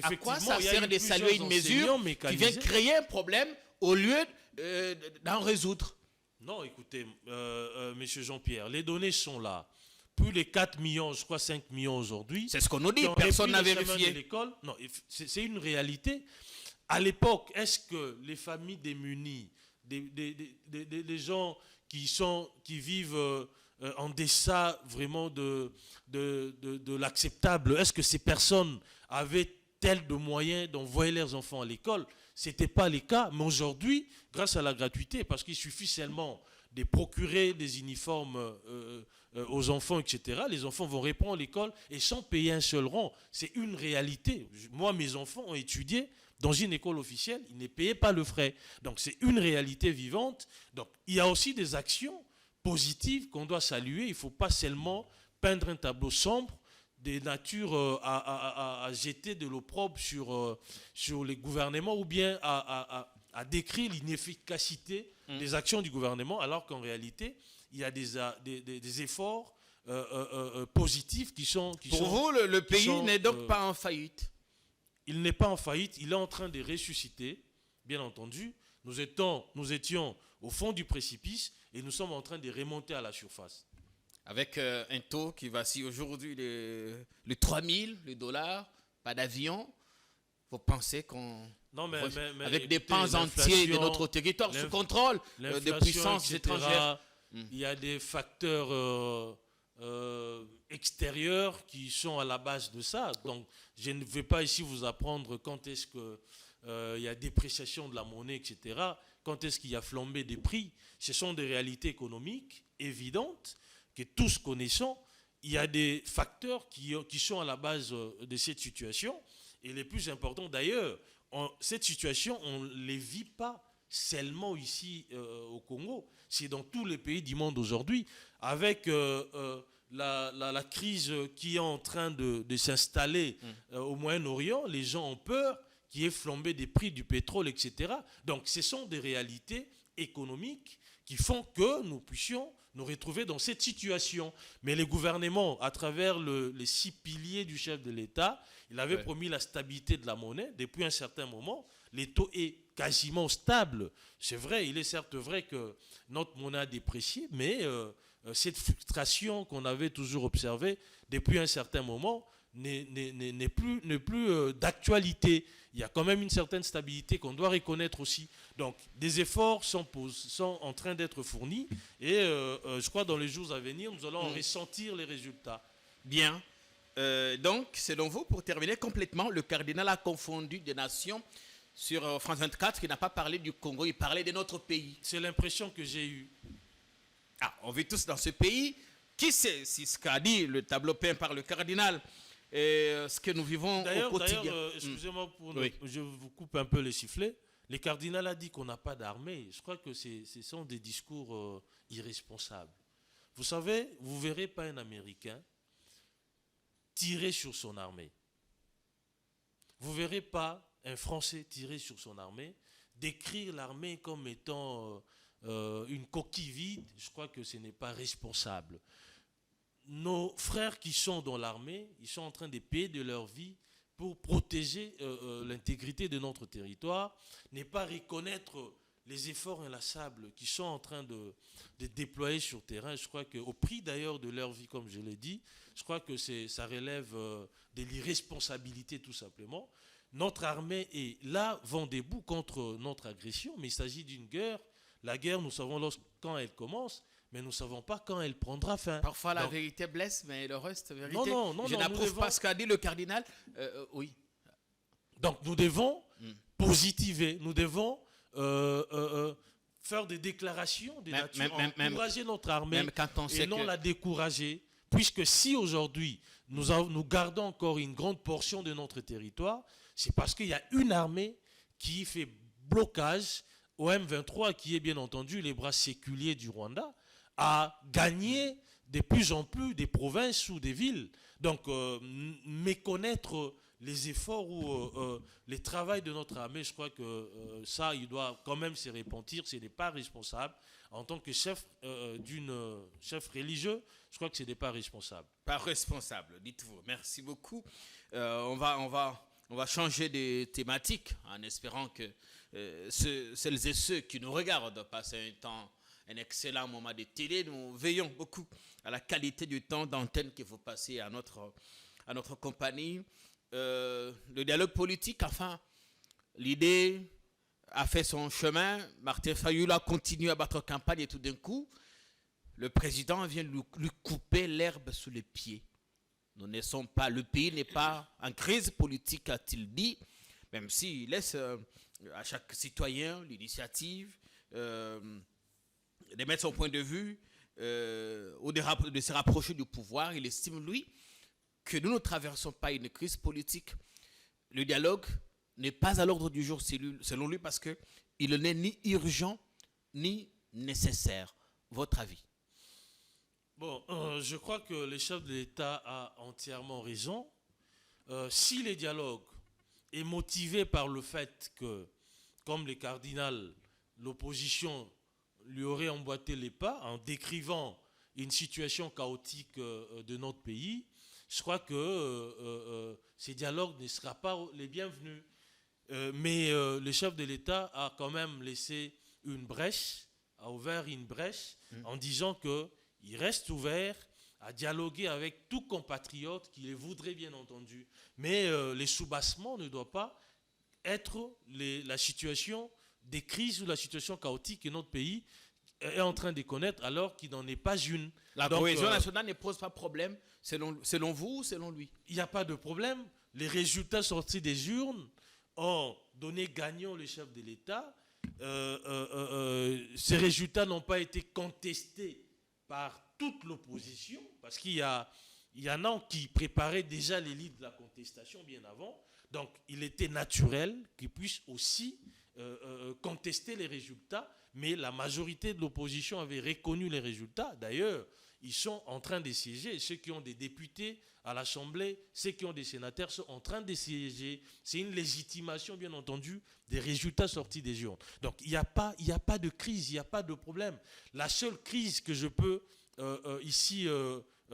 [SPEAKER 1] À quoi ça sert de saluer une mesure qui vient créer un problème au lieu d'en résoudre?
[SPEAKER 2] Non, écoutez, monsieur Jean-Pierre, les données sont là. Plus de 4 millions, je crois 5 millions aujourd'hui.
[SPEAKER 1] C'est ce qu'on nous dit, personne n'a vérifié.
[SPEAKER 2] Non, c'est une réalité. À l'époque, est-ce que les familles démunies, des gens qui vivent en deçà vraiment de l'acceptable, est-ce que ces personnes avaient tel de moyens d'envoyer leurs enfants à l'école? Ce n'était pas le cas, mais aujourd'hui, grâce à la gratuité, parce qu'il suffit seulement de procurer des uniformes aux enfants, etc., les enfants vont reprendre l'école et sans payer un seul rond. C'est une réalité. Moi, mes enfants ont étudié dans une école officielle, ils ne payaient pas le frais. Donc, c'est une réalité vivante. Donc, il y a aussi des actions positives qu'on doit saluer. Il ne faut pas seulement peindre un tableau sombre des natures à jeter de l'opprobre sur les gouvernements ou bien à décrire l'inefficacité des actions du gouvernement, alors qu'en réalité, il y a des efforts positifs qui sont...
[SPEAKER 1] Pour vous, le pays n'est donc pas en faillite?
[SPEAKER 2] Il n'est pas en faillite, il est en train de ressusciter, bien entendu. Nous étions au fond du précipice et nous sommes en train de remonter à la surface.
[SPEAKER 1] Avec un taux qui vacille aujourd'hui le 3000, le dollar, pas d'avion, vous pensez qu'on...
[SPEAKER 2] Non, mais
[SPEAKER 1] avec des pans entiers de notre territoire sous contrôle de puissances étrangères.
[SPEAKER 2] Il y a des facteurs extérieurs qui sont à la base de ça. Donc, je ne vais pas ici vous apprendre quand est-ce qu'il y a dépréciation de la monnaie, etc. Quand est-ce qu'il y a flambé des prix. Ce sont des réalités économiques évidentes que tous connaissons. Il y a des facteurs qui sont à la base de cette situation. Et les plus importants d'ailleurs, cette situation, on ne les vit pas seulement ici au Congo. C'est dans tous les pays du monde aujourd'hui. Avec la crise qui est en train de s'installer au Moyen-Orient, les gens ont peur qu'il y ait flambé des prix du pétrole, etc. Donc ce sont des réalités économiques qui font que nous puissions nous retrouver dans cette situation. Mais les gouvernements, à travers les 6 piliers du chef de l'État, il avait promis la stabilité de la monnaie. Depuis un certain moment, les taux est quasiment stable. C'est vrai, il est certes vrai que notre monnaie a déprécié, mais cette frustration qu'on avait toujours observée depuis un certain moment n'est plus d'actualité. Il y a quand même une certaine stabilité qu'on doit reconnaître aussi. Donc, des efforts sont en train d'être fournis et je crois dans les jours à venir, nous allons en ressentir les résultats.
[SPEAKER 1] Bien. Donc, selon vous, pour terminer complètement, le cardinal a confondu des nations sur France 24 qui n'a pas parlé du Congo, il parlait de notre pays.
[SPEAKER 2] C'est l'impression que j'ai eue.
[SPEAKER 1] Ah, on vit tous dans ce pays. Qui sait si ce qu'a dit le tableau peint par le cardinal et ce que nous vivons au quotidien?
[SPEAKER 2] D'ailleurs, excusez-moi, je vous coupe un peu les sifflets. Le cardinal a dit qu'on n'a pas d'armée. Je crois que ce sont des discours irresponsables. Vous savez, vous ne verrez pas un Américain tirer sur son armée. Vous ne verrez pas un Français tirer sur son armée, décrire l'armée comme étant une coquille vide. Je crois que ce n'est pas responsable. Nos frères qui sont dans l'armée, ils sont en train de payer de leur vie pour protéger l'intégrité de notre territoire, ne pas reconnaître les efforts inlassables qui sont en train de déployer sur terrain. Je crois qu'au prix d'ailleurs de leur vie, comme je l'ai dit, je crois que ça relève de l'irresponsabilité tout simplement. Notre armée est là, vent debout contre notre agression, mais il s'agit d'une guerre. La guerre, nous savons quand elle commence, mais nous ne savons pas quand elle prendra fin.
[SPEAKER 1] Parfois, la
[SPEAKER 2] Donc,
[SPEAKER 1] vérité blesse, mais le reste, vérité.
[SPEAKER 2] Non,
[SPEAKER 1] Je
[SPEAKER 2] nous
[SPEAKER 1] n'approuve
[SPEAKER 2] devons-
[SPEAKER 1] pas ce qu'a dit le cardinal. Oui.
[SPEAKER 2] Donc nous devons positiver, nous devons faire des déclarations de nature, encourager notre armée
[SPEAKER 1] même quand on
[SPEAKER 2] et
[SPEAKER 1] sait
[SPEAKER 2] non
[SPEAKER 1] que-
[SPEAKER 2] la décourager. Puisque si aujourd'hui nous gardons encore une grande portion de notre territoire, c'est parce qu'il y a une armée qui fait blocage au M23, qui est bien entendu les bras séculiers du Rwanda, à gagner de plus en plus des provinces ou des villes. Donc méconnaître les efforts ou les travaux de notre armée, je crois que ça, il doit quand même se repentir. Ce n'est pas responsable. En tant que chef chef religieux, je crois que ce n'est pas responsable.
[SPEAKER 1] Pas responsable, dites-vous. Merci beaucoup. On va changer de thématique en espérant que celles et ceux qui nous regardent passent un excellent moment de télé. Nous veillons beaucoup à la qualité du temps d'antenne que vous passez à notre compagnie. Le dialogue politique, enfin, l'idée a fait son chemin. Martin Fayulu a continué à battre campagne et tout d'un coup, le président vient lui couper l'herbe sous les pieds. Nous ne sommes pas, le pays n'est pas en crise politique, a-t-il dit, même s'il laisse à chaque citoyen l'initiative de mettre son point de vue ou de se rapprocher du pouvoir. Il estime, lui, que nous ne traversons pas une crise politique. Le dialogue n'est pas à l'ordre du jour selon lui parce qu'il n'est ni urgent ni nécessaire. Votre avis?
[SPEAKER 2] Bon, je crois que le chef de l'État a entièrement raison. Si le dialogue est motivé par le fait que, comme le cardinal, l'opposition lui aurait emboîté les pas en décrivant une situation chaotique de notre pays, je crois que ces dialogues ne seront pas les bienvenus. Mais le chef de l'État a quand même laissé une brèche, a ouvert une brèche en disant qu'il reste ouvert à dialoguer avec tout compatriote qui les voudrait bien entendu. Mais les soubassements ne doivent pas être la situation des crises ou la situation chaotique que notre pays est en train de connaître alors qu'il n'en est pas une.
[SPEAKER 1] La cohésion nationale ne pose pas de problème selon vous ou selon lui?
[SPEAKER 2] Il n'y a pas de problème. Les résultats sortis des urnes ont donné gagnant le chef de l'État. Ces résultats n'ont pas été contestés par toute l'opposition, parce qu'il y en a qui préparaient déjà l'élite de la contestation bien avant. Donc, il était naturel qu'ils puissent aussi contester les résultats, mais la majorité de l'opposition avait reconnu les résultats. D'ailleurs, ils sont en train de siéger. Ceux qui ont des députés à l'Assemblée, ceux qui ont des sénateurs sont en train de siéger. C'est une légitimation, bien entendu, des résultats sortis des urnes. Donc, il n'y a pas de crise, il n'y a pas de problème. La seule crise que je peux ici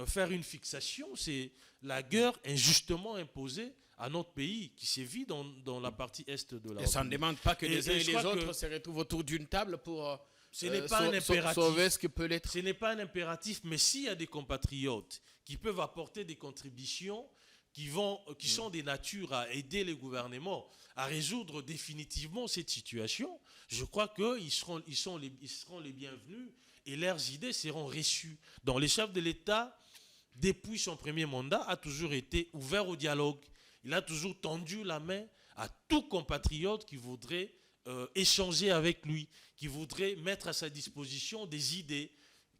[SPEAKER 2] faire une fixation, c'est la guerre injustement imposée à notre pays, qui sévit dans la partie est de la République.
[SPEAKER 1] Et ça ne demande pas que les uns et les autres
[SPEAKER 2] que
[SPEAKER 1] se retrouvent autour d'une table pour
[SPEAKER 2] ce n'est pas un impératif.
[SPEAKER 1] sauver ce qui peut l'être.
[SPEAKER 2] Ce n'est pas un impératif, mais s'il y a des compatriotes qui peuvent apporter des contributions qui sont des natures à aider les gouvernements à résoudre définitivement cette situation, je crois qu'ils seront les bienvenus et leurs idées seront reçues. Donc les chefs de l'État, depuis son premier mandat, a toujours été ouvert au dialogue. Il a toujours tendu la main à tout compatriote qui voudrait échanger avec lui, qui voudrait mettre à sa disposition des idées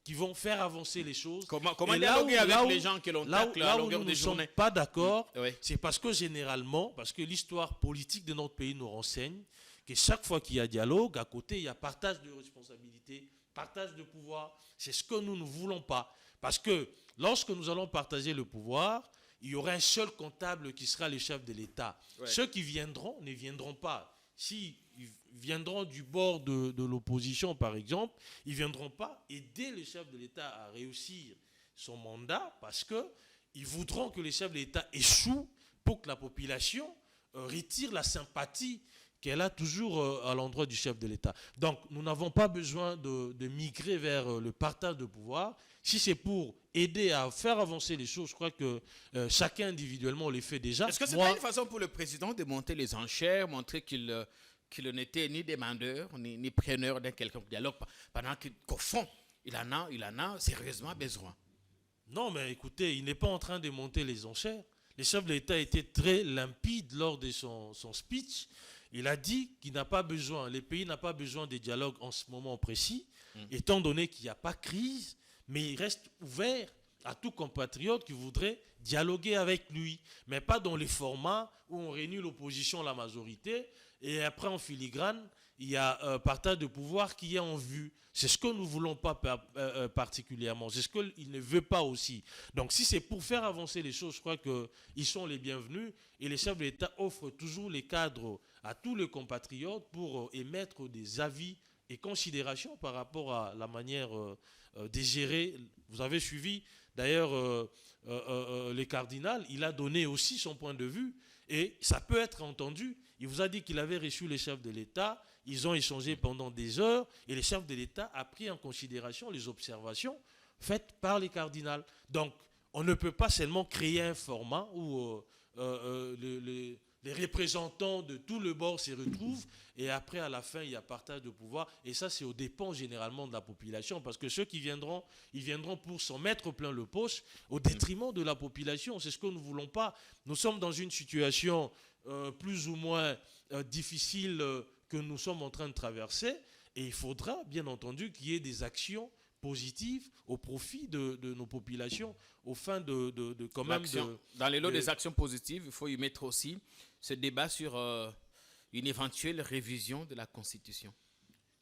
[SPEAKER 2] qui vont faire avancer les choses.
[SPEAKER 1] Comment dialoguer avec les gens que l'on tacle à longueur de journée?
[SPEAKER 2] Là où nous ne sommes pas d'accord,
[SPEAKER 1] Oui.
[SPEAKER 2] c'est parce que l'histoire politique de notre pays nous renseigne que chaque fois qu'il y a dialogue, à côté, il y a partage de responsabilités, partage de pouvoir. C'est ce que nous ne voulons pas. Parce que lorsque nous allons partager le pouvoir, il y aura un seul comptable qui sera le chef de l'État.
[SPEAKER 1] Ouais.
[SPEAKER 2] Ceux qui viendront ne viendront pas. S'ils viendront du bord de l'opposition, par exemple, ils ne viendront pas aider le chef de l'État à réussir son mandat parce qu'ils voudront que le chef de l'État échoue pour que la population retire la sympathie qu'elle a toujours à l'endroit du chef de l'État. Donc, nous n'avons pas besoin de migrer vers le partage de pouvoir. Si c'est pour aider à faire avancer les choses, je crois que chacun individuellement les fait déjà.
[SPEAKER 1] Est-ce que c'est pas une façon pour le président de monter les enchères, montrer qu'il n'était ni demandeur, ni preneur d'un quelconque dialogue, pendant qu'au fond, il en a sérieusement besoin.
[SPEAKER 2] Non, mais écoutez, il n'est pas en train de monter les enchères. Le chef de l'État était très limpide lors de son speech. Il a dit qu'il n'a pas besoin, le pays n'a pas besoin de dialogue en ce moment précis, étant donné qu'il n'y a pas de crise, mais il reste ouvert à tout compatriote qui voudrait dialoguer avec lui, mais pas dans les formats où on réunit l'opposition à la majorité, et après en filigrane, il y a un partage de pouvoir qui est en vue. C'est ce que nous ne voulons pas particulièrement. C'est ce qu'il ne veut pas aussi. Donc si c'est pour faire avancer les choses, je crois qu'ils sont les bienvenus. Et les chefs de l'État offrent toujours les cadres à tous les compatriotes pour émettre des avis et considérations par rapport à la manière de gérer. Vous avez suivi d'ailleurs le cardinal. Il a donné aussi son point de vue et ça peut être entendu. Il vous a dit qu'il avait reçu les chefs de l'État. Ils ont échangé pendant des heures et le chef de l'État a pris en considération les observations faites par les cardinals. Donc, on ne peut pas seulement créer un format où les représentants de tout le bord se retrouvent et après, à la fin, il y a partage de pouvoir. Et ça, c'est aux dépens généralement de la population parce que ceux qui viendront, ils viendront pour s'en mettre plein le poche au détriment de la population. C'est ce que nous ne voulons pas. Nous sommes dans une situation plus ou moins difficile que nous sommes en train de traverser et il faudra bien entendu qu'il y ait des actions positives au profit de nos populations au fin de quand même
[SPEAKER 1] dans les lots des actions positives, il faut y mettre aussi ce débat sur une éventuelle révision de la Constitution.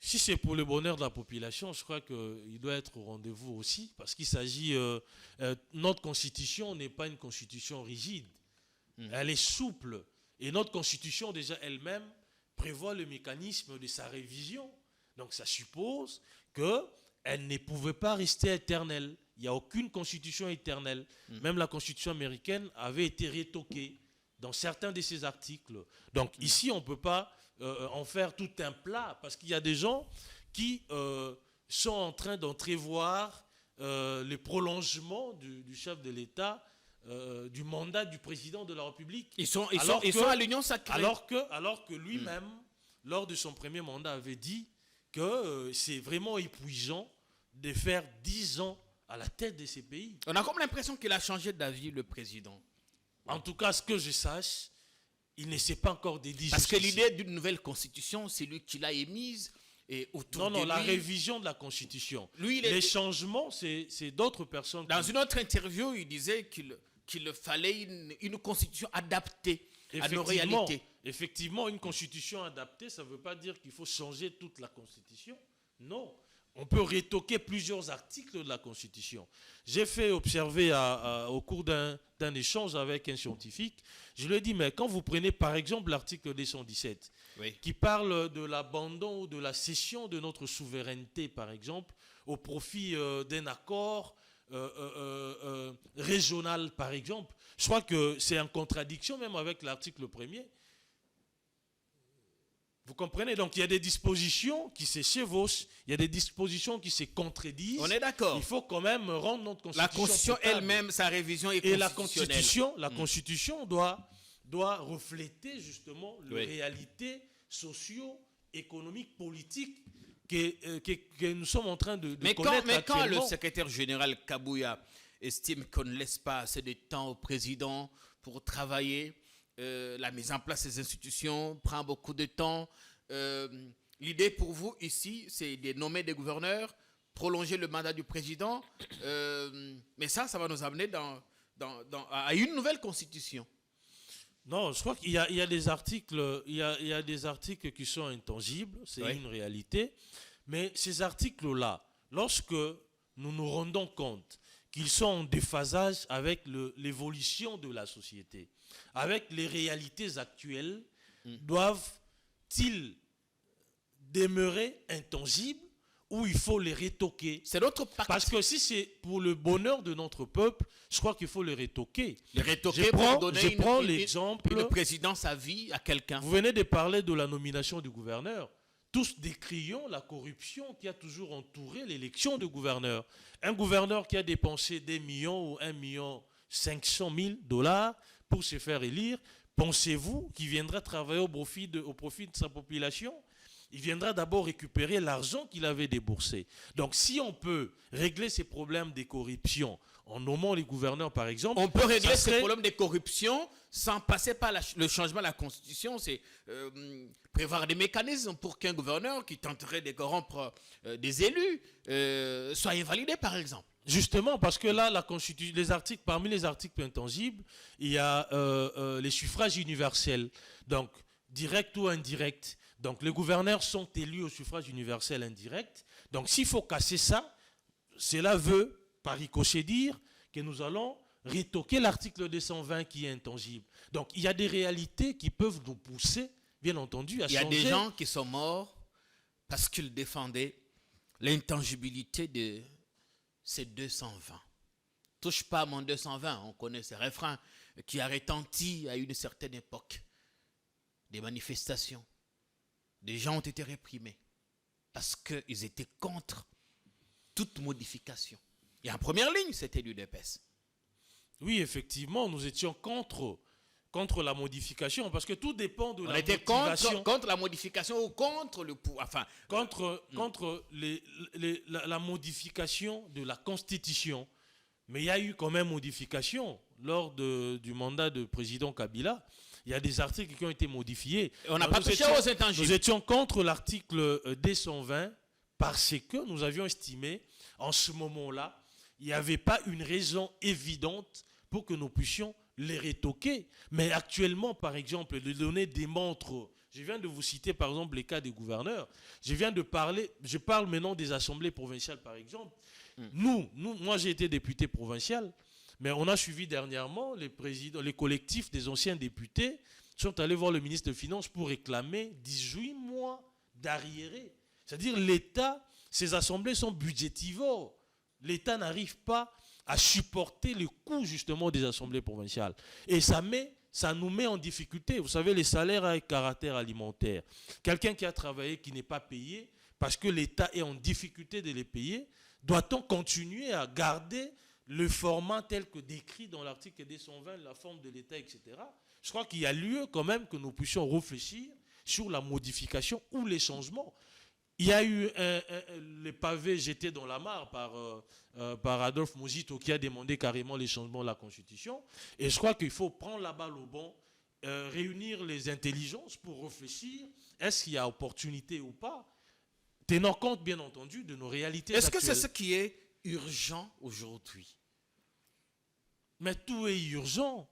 [SPEAKER 2] Si c'est pour le bonheur de la population, je crois qu'il doit être au rendez-vous aussi parce qu'il s'agit notre Constitution n'est pas une Constitution rigide. Elle est souple et notre Constitution déjà elle-même prévoit le mécanisme de sa révision. Donc ça suppose qu'elle ne pouvait pas rester éternelle. Il n'y a aucune constitution éternelle. Même la constitution américaine avait été rétoquée dans certains de ses articles. Donc ici, on ne peut pas en faire tout un plat parce qu'il y a des gens qui sont en train d'entrevoir le prolongement du chef de l'État du mandat du président de la République.
[SPEAKER 1] Ils sont à l'union sacrée.
[SPEAKER 2] Alors que lui-même, lors de son premier mandat, avait dit que c'est vraiment épuisant de faire 10 ans à la tête de ces pays.
[SPEAKER 1] On a comme l'impression qu'il a changé d'avis, le président.
[SPEAKER 2] En tout cas, ce que je sache, il ne s'est pas encore dédié.
[SPEAKER 1] Parce que l'idée d'une nouvelle constitution, c'est lui qui l'a émise. Et autour de lui,
[SPEAKER 2] la révision de la Constitution.
[SPEAKER 1] Lui,
[SPEAKER 2] les changements, c'est d'autres personnes.
[SPEAKER 1] Dans une autre interview, il disait qu'il fallait une constitution adaptée à nos réalités.
[SPEAKER 2] Effectivement, une constitution adaptée, ça ne veut pas dire qu'il faut changer toute la constitution. Non, on peut rétoquer plusieurs articles de la constitution. J'ai fait observer au cours d'un échange avec un scientifique, je lui ai dit, mais quand vous prenez par exemple l'article 217, qui parle de l'abandon ou de la cession de notre souveraineté, par exemple, au profit d'un accord régional, par exemple, je crois que c'est en contradiction même avec l'article 1er. Vous comprenez? Donc il y a des dispositions qui se chevauchent, il y a des dispositions qui se contredisent.
[SPEAKER 1] On est d'accord.
[SPEAKER 2] Il faut quand même rendre notre constitution.
[SPEAKER 1] La constitution elle-même, sa révision est constitutionnelle.
[SPEAKER 2] Et la constitution doit refléter justement les réalités socio-économiques, politiques que nous sommes en train de connaître
[SPEAKER 1] mais quand
[SPEAKER 2] actuellement.
[SPEAKER 1] le secrétaire général Kabouya estime qu'on ne laisse pas assez de temps au président pour travailler, la mise en place des institutions prend beaucoup de temps. L'idée pour vous ici, c'est de nommer des gouverneurs, prolonger le mandat du président, mais ça va nous amener à une nouvelle constitution.
[SPEAKER 2] Non, je crois qu'il y a des articles, il y a des articles qui sont intangibles, c'est une réalité. Mais ces articles-là, lorsque nous nous rendons compte qu'ils sont en déphasage avec l'évolution de la société, avec les réalités actuelles, doivent-ils demeurer intangibles ou il faut les rétoquer?
[SPEAKER 1] C'est notre pacte.
[SPEAKER 2] Parce que si c'est pour le bonheur de notre peuple, je crois qu'il faut les rétoquer.
[SPEAKER 1] Les rétoquer pour donner
[SPEAKER 2] l'exemple.
[SPEAKER 1] Une présidence à vie à quelqu'un.
[SPEAKER 2] Vous venez de parler de la nomination du gouverneur. Tous décrions la corruption qui a toujours entouré l'élection du gouverneur. Un gouverneur qui a dépensé des millions ou 1,5 million$ pour se faire élire, pensez-vous qu'il viendra travailler au profit de sa population? il viendra d'abord récupérer l'argent qu'il avait déboursé. Donc si on peut régler ces problèmes de corruption en nommant les gouverneurs par exemple...
[SPEAKER 1] On peut régler ces problèmes de corruption sans passer par le changement de la Constitution. C'est prévoir des mécanismes pour qu'un gouverneur qui tenterait de corrompre des élus soit invalidé par exemple.
[SPEAKER 2] Justement, parce que là, la Constitution, parmi les articles intangibles, il y a les suffrages universels, donc direct ou indirect. Donc les gouverneurs sont élus au suffrage universel indirect. Donc s'il faut casser ça, cela veut, par ricochet, dire que nous allons retoquer l'article 220 qui est intangible. Donc il y a des réalités qui peuvent nous pousser, bien entendu, à changer.
[SPEAKER 1] Il y a des gens qui sont morts parce qu'ils défendaient l'intangibilité de ces 220. Touche pas à mon 220, on connaît ces refrains qui a retenti à une certaine époque. Des manifestations, des gens ont été réprimés parce qu'ils étaient contre toute modification. Et en première ligne, c'était l'UDPS.
[SPEAKER 2] Oui, effectivement, nous étions contre la modification, parce que tout dépend de
[SPEAKER 1] on
[SPEAKER 2] la
[SPEAKER 1] était
[SPEAKER 2] motivation.
[SPEAKER 1] Contre la modification ou contre le pouvoir. Enfin,
[SPEAKER 2] contre la modification de la Constitution. Mais il y a eu quand même modification lors du mandat de président Kabila. Il y a des articles qui ont été modifiés.
[SPEAKER 1] On n'a pas touché aux intangibles.
[SPEAKER 2] Nous étions contre l'article 220 parce que nous avions estimé, en ce moment-là, il n'y avait pas une raison évidente pour que nous puissions les retoquer. Mais actuellement, par exemple, les données démontrent, je viens de vous citer par exemple les cas des gouverneurs, je parle maintenant des assemblées provinciales par exemple. Moi j'ai été député provincial, mais on a suivi dernièrement les collectifs des anciens députés sont allés voir le ministre des Finances pour réclamer 18 mois d'arriérés. C'est-à-dire l'État, ces assemblées sont budgétivores. L'État n'arrive pas à supporter le coût justement des assemblées provinciales. Et ça nous met en difficulté. Vous savez, les salaires avec caractère alimentaire. Quelqu'un qui a travaillé, qui n'est pas payé, parce que l'État est en difficulté de les payer, doit-on continuer à garder le format tel que décrit dans l'article 220, la forme de l'État, etc. Je crois qu'il y a lieu quand même que nous puissions réfléchir sur la modification ou les changements. Il y a eu les pavés jetés dans la mare par Adolphe Mojito qui a demandé carrément les changements de la Constitution. Et je crois qu'il faut prendre la balle au bon, réunir les intelligences pour réfléchir. Est-ce qu'il y a opportunité ou pas, tenant compte bien entendu de nos réalités actuelles.
[SPEAKER 1] Est-ce que c'est ce qui est urgent aujourd'hui?
[SPEAKER 2] Mais tout est urgent.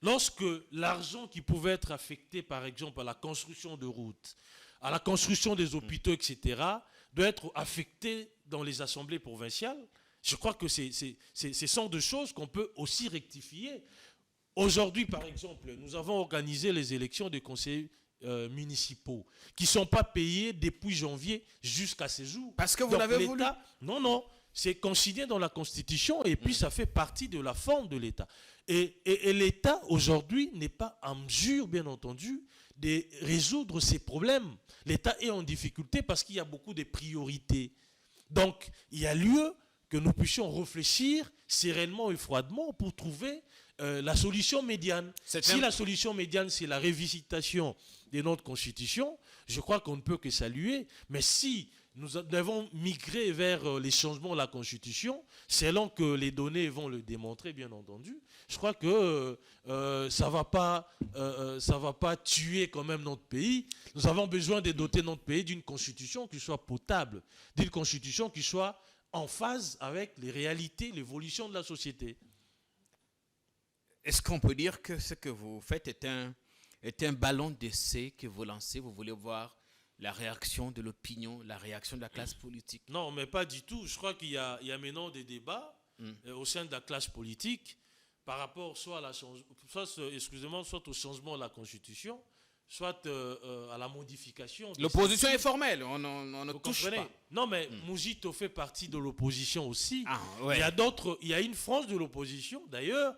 [SPEAKER 2] Lorsque l'argent qui pouvait être affecté par exemple à la construction de routes, à la construction des hôpitaux, etc., doit être affecté dans les assemblées provinciales, je crois que ce sont des choses qu'on peut aussi rectifier. Aujourd'hui, par exemple, nous avons organisé les élections des conseillers municipaux qui ne sont pas payés depuis janvier jusqu'à ce jour.
[SPEAKER 1] Parce que vous l'avez voulu?
[SPEAKER 2] Non, c'est consigné dans la Constitution et puis ça fait partie de la forme de l'État. Et l'État, aujourd'hui, n'est pas en mesure, bien entendu, de résoudre ces problèmes. L'État est en difficulté parce qu'il y a beaucoup de priorités. Donc, il y a lieu que nous puissions réfléchir sereinement et froidement pour trouver la solution médiane. Si la solution médiane, c'est la révisitation de notre Constitution, je crois qu'on ne peut que saluer. Mais si nous devons migrer vers les changements de la Constitution, selon que les données vont le démontrer, bien entendu, je crois que ça va pas tuer quand même notre pays. Nous avons besoin de doter notre pays d'une Constitution qui soit potable, d'une Constitution qui soit en phase avec les réalités, l'évolution de la société.
[SPEAKER 1] Est-ce qu'on peut dire que ce que vous faites est un ballon d'essai que vous lancez? Vous voulez voir la réaction de l'opinion, la réaction de la classe politique?
[SPEAKER 2] Non, mais pas du tout. Je crois qu'il y a maintenant des débats au sein de la classe politique par rapport soit au changement de la Constitution, soit à la modification.
[SPEAKER 1] L'opposition est formelle, on ne touche pas.
[SPEAKER 2] Non, mais Mojito fait partie de l'opposition aussi.
[SPEAKER 1] Ah, ouais.
[SPEAKER 2] Il y a une frange de l'opposition, d'ailleurs,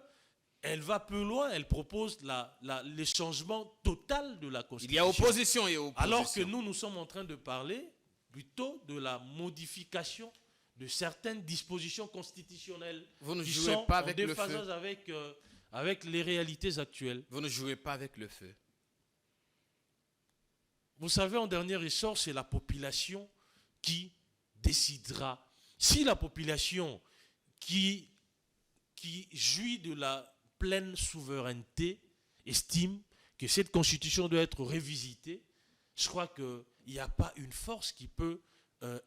[SPEAKER 2] elle va plus loin, elle propose le changement total de la Constitution.
[SPEAKER 1] Il y a opposition et opposition.
[SPEAKER 2] Alors que nous sommes en train de parler plutôt de la modification de certaines dispositions constitutionnelles
[SPEAKER 1] vous ne
[SPEAKER 2] qui
[SPEAKER 1] jouez
[SPEAKER 2] sont
[SPEAKER 1] pas avec
[SPEAKER 2] en déphasage avec les réalités actuelles.
[SPEAKER 1] Vous ne jouez pas avec le feu.
[SPEAKER 2] vous savez, en dernier ressort, c'est la population qui décidera. Si la population qui jouit de la pleine souveraineté estime que cette constitution doit être révisitée, je crois qu'il n'y a pas une force qui peut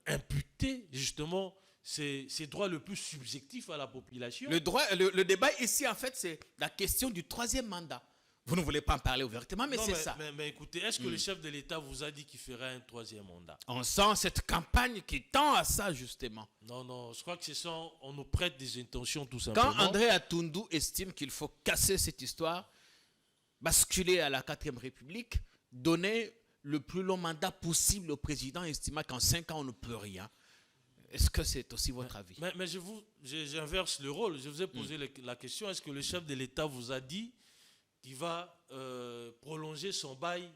[SPEAKER 2] imputer justement ces droits le plus subjectifs à la population.
[SPEAKER 1] Le débat ici, en fait, c'est la question du troisième mandat. Vous ne voulez pas en parler ouvertement, mais c'est ça.
[SPEAKER 2] Mais écoutez, est-ce que le chef de l'État vous a dit qu'il ferait un troisième mandat?
[SPEAKER 1] On sent cette campagne qui tend à ça, justement.
[SPEAKER 2] Non, je crois que c'est ça, on nous prête des intentions tout simplement.
[SPEAKER 1] Quand André Atundu estime qu'il faut casser cette histoire, basculer à la 4e République, donner le plus long mandat possible au président, estimant qu'en 5 ans, on ne peut rien. Est-ce que c'est aussi votre avis?
[SPEAKER 2] Mais j'inverse le rôle. Je vous ai posé la question, est-ce que le chef de l'État vous a dit qu'il va prolonger son bail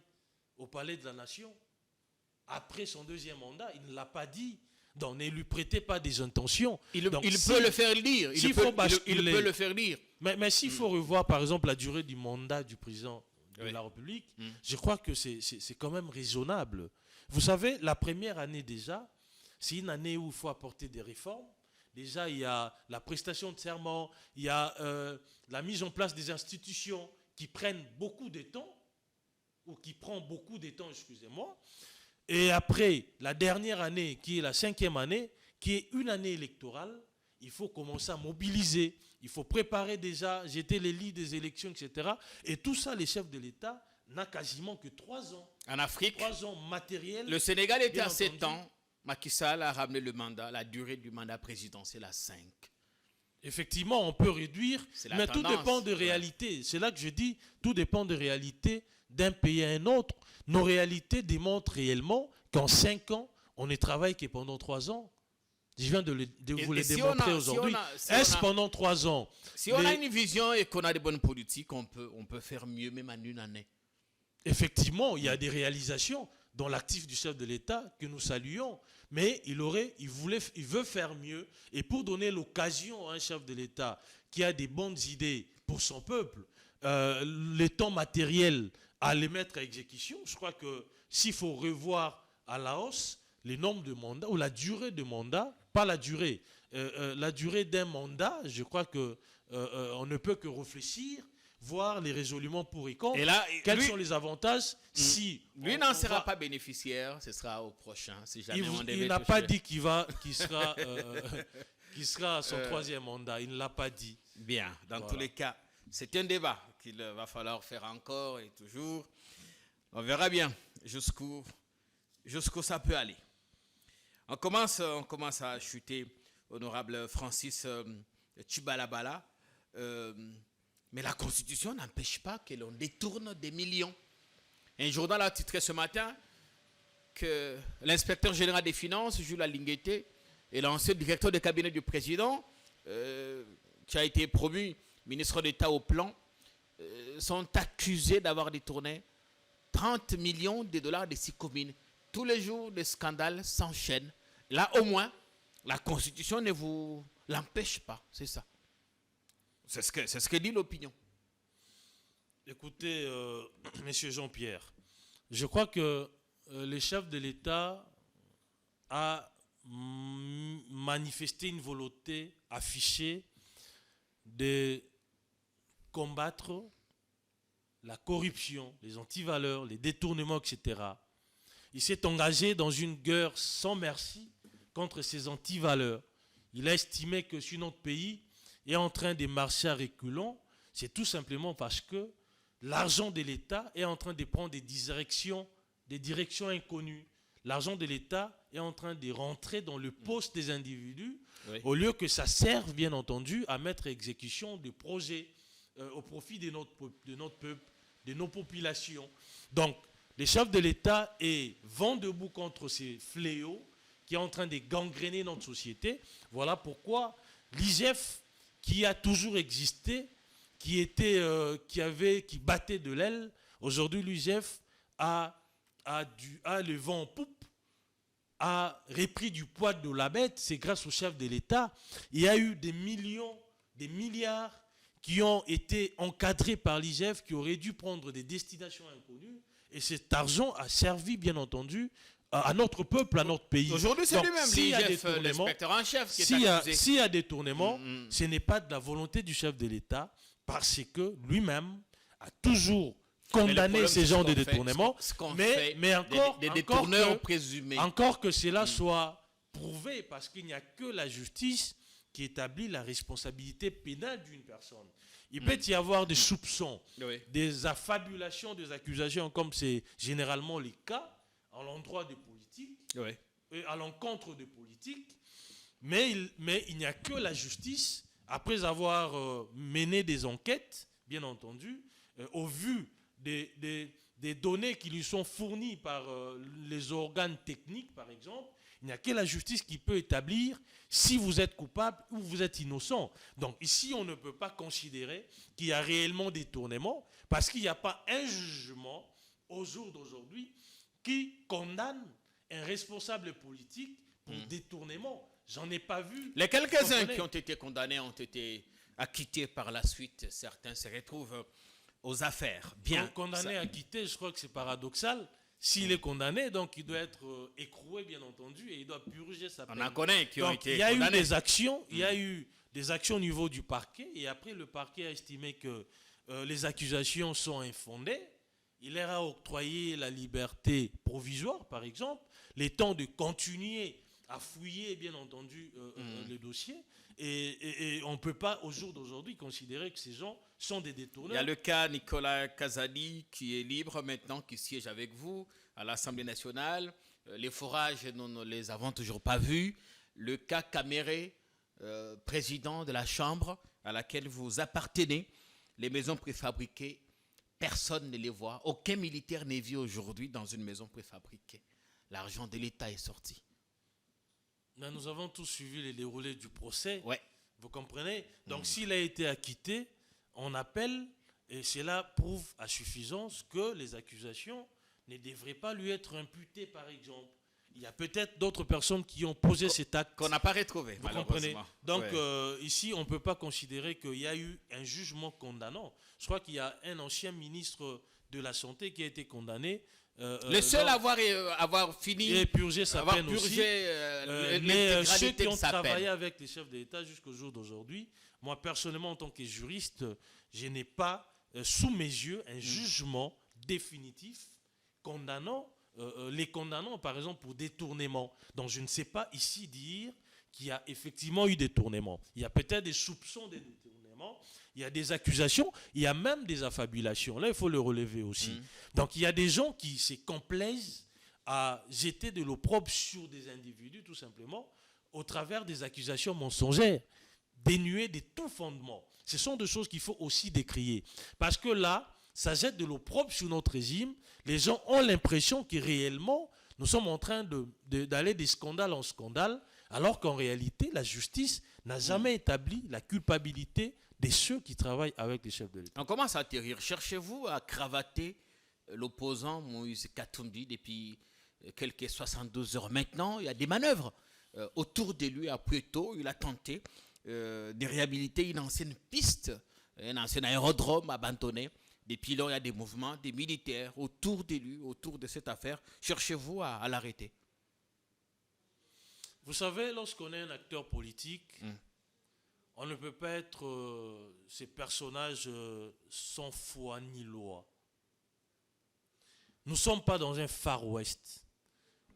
[SPEAKER 2] au Palais de la Nation après son 2e mandat? Il ne l'a pas dit. Donc ne lui prêtez pas des intentions.
[SPEAKER 1] Il peut le faire lire. Il peut le faire lire.
[SPEAKER 2] Mais s'il faut revoir par exemple la durée du mandat du président de la République, je crois que c'est quand même raisonnable. Vous savez, la première année déjà, c'est une année où il faut apporter des réformes. Déjà, il y a la prestation de serment, il y a la mise en place des institutions qui prennent beaucoup de temps, ou qui prend beaucoup de temps, excusez-moi. Et après, la dernière année, qui est la 5e année, qui est une année électorale, il faut commencer à mobiliser, il faut préparer déjà, jeter les lits des élections, etc. Et tout ça, les chefs de l'État n'ont quasiment que 3 ans.
[SPEAKER 1] En Afrique,
[SPEAKER 2] 3 ans matériels.
[SPEAKER 1] le Sénégal était à 7 ans. Macky Sall a ramené le mandat, la durée du mandat présidentiel à 5.
[SPEAKER 2] Effectivement, on peut réduire, mais tout dépend de réalité. C'est là que je dis, tout dépend de réalité d'un pays à un autre. Nos réalités démontrent réellement qu'en 5 ans, on ne travaille que pendant 3 ans. Je viens de vous le démontrer aujourd'hui. Est-ce pendant 3 ans?
[SPEAKER 1] Si on a une vision et qu'on a des bonnes politiques, on peut faire mieux même en une année.
[SPEAKER 2] Effectivement, il y a des réalisations dans l'actif du chef de l'État que nous saluons. Mais il veut faire mieux. Et pour donner l'occasion à un chef de l'État qui a des bonnes idées pour son peuple, le temps matériel à les mettre à exécution, je crois que s'il faut revoir à la hausse les nombres de mandats ou la durée de mandat, pas la durée, la durée d'un mandat, je crois qu'on ne peut que réfléchir, voir les résolutions pour et contre. Et là, quels sont les avantages si
[SPEAKER 1] lui n'en sera pas bénéficiaire, ce sera au prochain. Si jamais
[SPEAKER 2] il n'a pas dit qu'il sera à son 3e mandat. Il ne l'a pas dit.
[SPEAKER 1] Bien, dans tous les cas, c'est un débat qu'il va falloir faire encore et toujours. On verra bien jusqu'où ça peut aller. On commence à chuter, honorable Francis Tchibalabala. Mais la Constitution n'empêche pas que l'on détourne des millions. Un journal a titré ce matin que l'inspecteur général des finances, Jules Alinguete, et l'ancien directeur de cabinet du président, qui a été promu ministre d'État au plan, sont accusés d'avoir détourné 30 millions de dollars des 6 communes. Tous les jours, les scandales s'enchaînent. Là, au moins, la Constitution ne vous l'empêche pas. C'est ça. C'est ce que dit l'opinion.
[SPEAKER 2] Écoutez, Monsieur Jean-Pierre, je crois que le chef de l'État a manifesté une volonté affichée de combattre la corruption, les antivaleurs, les détournements, etc. Il s'est engagé dans une guerre sans merci contre ces antivaleurs. Il a estimé que si notre pays est en train de marcher à reculons, c'est tout simplement parce que l'argent de l'État est en train de prendre des directions inconnues. L'argent de l'État est en train de rentrer dans le poste des individus, au lieu que ça serve, bien entendu, à mettre à exécution des projets au profit de notre peuple, de nos populations. Donc, les chefs de l'État vont debout contre ces fléaux qui est en train de gangréner notre société. Voilà pourquoi l'IGF, qui a toujours existé, qui battait de l'aile, aujourd'hui l'IGF a le vent en poupe, a repris du poids de la bête. C'est grâce au chef de l'État. Il y a eu des millions, des milliards qui ont été encadrés par l'IGF, qui auraient dû prendre des destinations inconnues. Et cet argent a servi, bien entendu, à notre peuple, à notre pays.
[SPEAKER 1] Aujourd'hui, c'est
[SPEAKER 2] Donc,
[SPEAKER 1] lui-même, l'IGF, l'inspecteur en chef, qui est accusé.
[SPEAKER 2] S'il y a des tournements, ce n'est pas de la volonté du chef de l'État, parce que lui-même a toujours condamné ces genres de détournements. Mais encore,
[SPEAKER 1] des détourneurs présumés.
[SPEAKER 2] Encore que cela soit prouvé, parce qu'il n'y a que la justice qui établit la responsabilité pénale d'une personne. Il peut y avoir des soupçons, des affabulations, des accusations, comme c'est généralement le cas à l'endroit des politiques, et à l'encontre des politiques, mais il n'y a que la justice, après avoir mené des enquêtes, bien entendu, au vu des données qui lui sont fournies par les organes techniques, par exemple, il n'y a que la justice qui peut établir si vous êtes coupable ou vous êtes innocent. Donc ici, on ne peut pas considérer qu'il y a réellement détournement, parce qu'il n'y a pas un jugement au jour d'aujourd'hui qui condamne un responsable politique pour détournement. J'en ai pas vu.
[SPEAKER 1] Les quelques-uns qui ont été condamnés ont été acquittés par la suite. Certains se retrouvent aux affaires. Bien.
[SPEAKER 2] Condamné, acquitté, je crois que c'est paradoxal. S'il est condamné, donc il doit être écroué, bien entendu, et il doit purger sa peine.
[SPEAKER 1] On en connaît qui ont été
[SPEAKER 2] condamnés. Il y a
[SPEAKER 1] eu
[SPEAKER 2] eu des actions au niveau du parquet, et après le parquet a estimé que les accusations sont infondées. Il leur a octroyé la liberté provisoire, par exemple, les temps de continuer à fouiller, bien entendu, le dossier. Et on ne peut pas, au jour d'aujourd'hui, considérer que ces gens sont des détourneurs.
[SPEAKER 1] Il y a le cas Nicolas Kazali qui est libre maintenant, qui siège avec vous à l'Assemblée nationale. Les forages, nous ne les avons toujours pas vus. Le cas Caméré, président de la Chambre à laquelle vous appartenez. Les maisons préfabriquées, personne ne les voit. Aucun militaire n'est vu aujourd'hui dans une maison préfabriquée. L'argent de l'État est sorti.
[SPEAKER 2] Là, nous avons tous suivi les déroulés du procès.
[SPEAKER 1] Ouais.
[SPEAKER 2] Vous comprenez? Donc, s'il a été acquitté, on appelle, et cela prouve à suffisance que les accusations ne devraient pas lui être imputées, par exemple. Il y a peut-être d'autres personnes qui ont posé cet acte.
[SPEAKER 1] Qu'on n'a pas retrouvé,
[SPEAKER 2] vous comprenez? Donc, ici, on ne peut pas considérer qu'il y a eu un jugement condamnant. Je crois qu'il y a un ancien ministre de la Santé qui a été condamné.
[SPEAKER 1] Le seul à avoir fini
[SPEAKER 2] et purgé sa peine aussi. Mais ceux qui ont travaillé
[SPEAKER 1] peine.
[SPEAKER 2] avec les chefs de l'État jusqu'au jour d'aujourd'hui, moi personnellement en tant que juriste, je n'ai pas sous mes yeux un jugement définitif condamnant les condamnants par exemple pour détournement. Donc je ne sais pas ici dire qu'il y a effectivement eu détournement. Il y a peut-être des soupçons de détournement. Il y a des accusations, il y a même des affabulations. Là, il faut le relever aussi. Donc, il y a des gens qui se complaisent à jeter de l'opprobre sur des individus, tout simplement, au travers des accusations mensongères, dénuées de tout fondement. Ce sont des choses qu'il faut aussi décrier. Parce que là, ça jette de l'opprobre sur notre régime. Les gens ont l'impression que réellement, nous sommes en train d'aller de scandale en scandale, alors qu'en réalité, la justice n'a jamais établi la culpabilité de ceux qui travaillent avec les chefs de l'État.
[SPEAKER 1] On commence à atterrir. Cherchez-vous à cravater l'opposant Moïse Katumbi depuis quelques 72 heures maintenant. Il y a des manœuvres autour de lui à Puerto. Il a tenté de réhabiliter une ancienne piste, un ancien aérodrome abandonné. Depuis lors, il y a des mouvements, des militaires autour de lui, autour de cette affaire. Cherchez-vous à l'arrêter.
[SPEAKER 2] Vous savez, lorsqu'on est un acteur politique, on ne peut pas être ces personnages sans foi ni loi. Nous ne sommes pas dans un Far West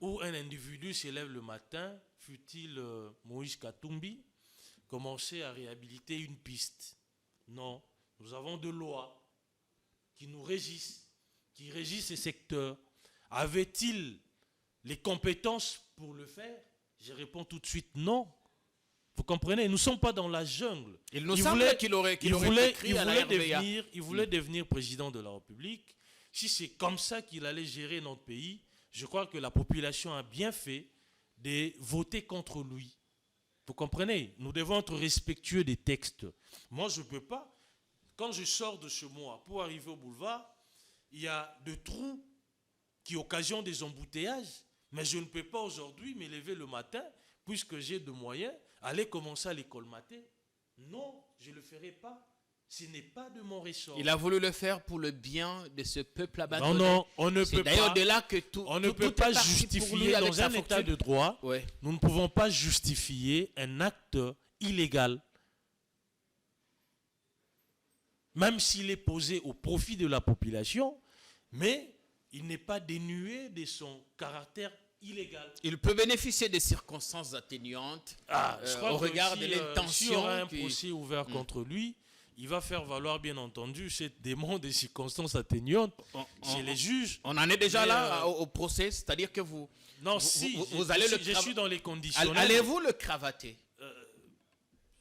[SPEAKER 2] où un individu s'élève le matin, fut-il Moïse Katumbi, commencer à réhabiliter une piste. Non, nous avons des lois qui nous régissent, qui régissent ces secteurs. Avait-il les compétences pour le faire? Je réponds tout de suite non. Vous comprenez? Nous ne sommes pas dans la jungle.
[SPEAKER 1] Il nous semble qu'il aurait écrit à la RVA.
[SPEAKER 2] Il voulait devenir président de la République. Si c'est comme ça qu'il allait gérer notre pays, je crois que la population a bien fait de voter contre lui. Vous comprenez? Nous devons être respectueux des textes. Moi, je ne peux pas. Quand je sors de chez moi pour arriver au boulevard, il y a des trous qui occasionnent des embouteillages. Mais je ne peux pas aujourd'hui me lever le matin, puisque j'ai de moyens, aller commencer à les colmater. Non, je ne le ferai pas. Ce n'est pas de mon ressort.
[SPEAKER 1] Il a voulu le faire pour le bien de ce peuple abandonné.
[SPEAKER 2] Non, on ne
[SPEAKER 1] C'est
[SPEAKER 2] peut
[SPEAKER 1] d'ailleurs
[SPEAKER 2] pas.
[SPEAKER 1] de là que tout.
[SPEAKER 2] On ne
[SPEAKER 1] tout-
[SPEAKER 2] peut
[SPEAKER 1] tout
[SPEAKER 2] pas
[SPEAKER 1] est parti pour lui
[SPEAKER 2] justifier
[SPEAKER 1] avec
[SPEAKER 2] dans
[SPEAKER 1] sa
[SPEAKER 2] un état
[SPEAKER 1] fortune.
[SPEAKER 2] de droit.
[SPEAKER 1] Ouais.
[SPEAKER 2] Nous ne pouvons pas justifier un acte illégal, même s'il est posé au profit de la population, mais il n'est pas dénué de son caractère illégal.
[SPEAKER 1] Il peut bénéficier des circonstances atténuantes
[SPEAKER 2] Je crois
[SPEAKER 1] au
[SPEAKER 2] que
[SPEAKER 1] regard de
[SPEAKER 2] s'il y
[SPEAKER 1] l'intention.
[SPEAKER 2] aura un
[SPEAKER 1] qui-
[SPEAKER 2] procès ouvert contre lui, il va faire valoir, bien entendu, cette demande des circonstances atténuantes chez les juges.
[SPEAKER 1] On en est déjà
[SPEAKER 2] Mais,
[SPEAKER 1] là au procès, c'est-à-dire que vous.
[SPEAKER 2] Non,
[SPEAKER 1] vous allez le
[SPEAKER 2] je suis dans les conditions.
[SPEAKER 1] Allez-vous le cravater?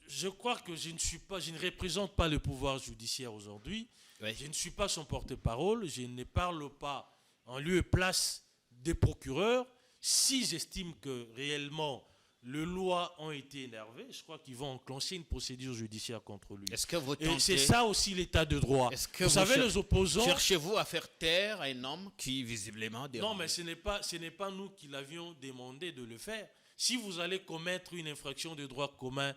[SPEAKER 2] Je crois que je ne représente pas le pouvoir judiciaire aujourd'hui.
[SPEAKER 1] Oui.
[SPEAKER 2] Je ne suis pas son porte-parole. Je ne parle pas en lieu et place des procureurs. Si j'estime que réellement les lois ont été énervées, je crois qu'ils vont enclencher une procédure judiciaire contre lui.
[SPEAKER 1] Est-ce que vous
[SPEAKER 2] Et
[SPEAKER 1] tentez?
[SPEAKER 2] c'est ça aussi l'état de droit.
[SPEAKER 1] Est-ce que
[SPEAKER 2] vous savez,
[SPEAKER 1] cher-
[SPEAKER 2] les opposants...
[SPEAKER 1] Cherchez-vous à faire taire un homme qui visiblement dérange?
[SPEAKER 2] Non, mais ce n'est pas nous qui l'avions demandé de le faire. Si vous allez commettre une infraction de droit commun,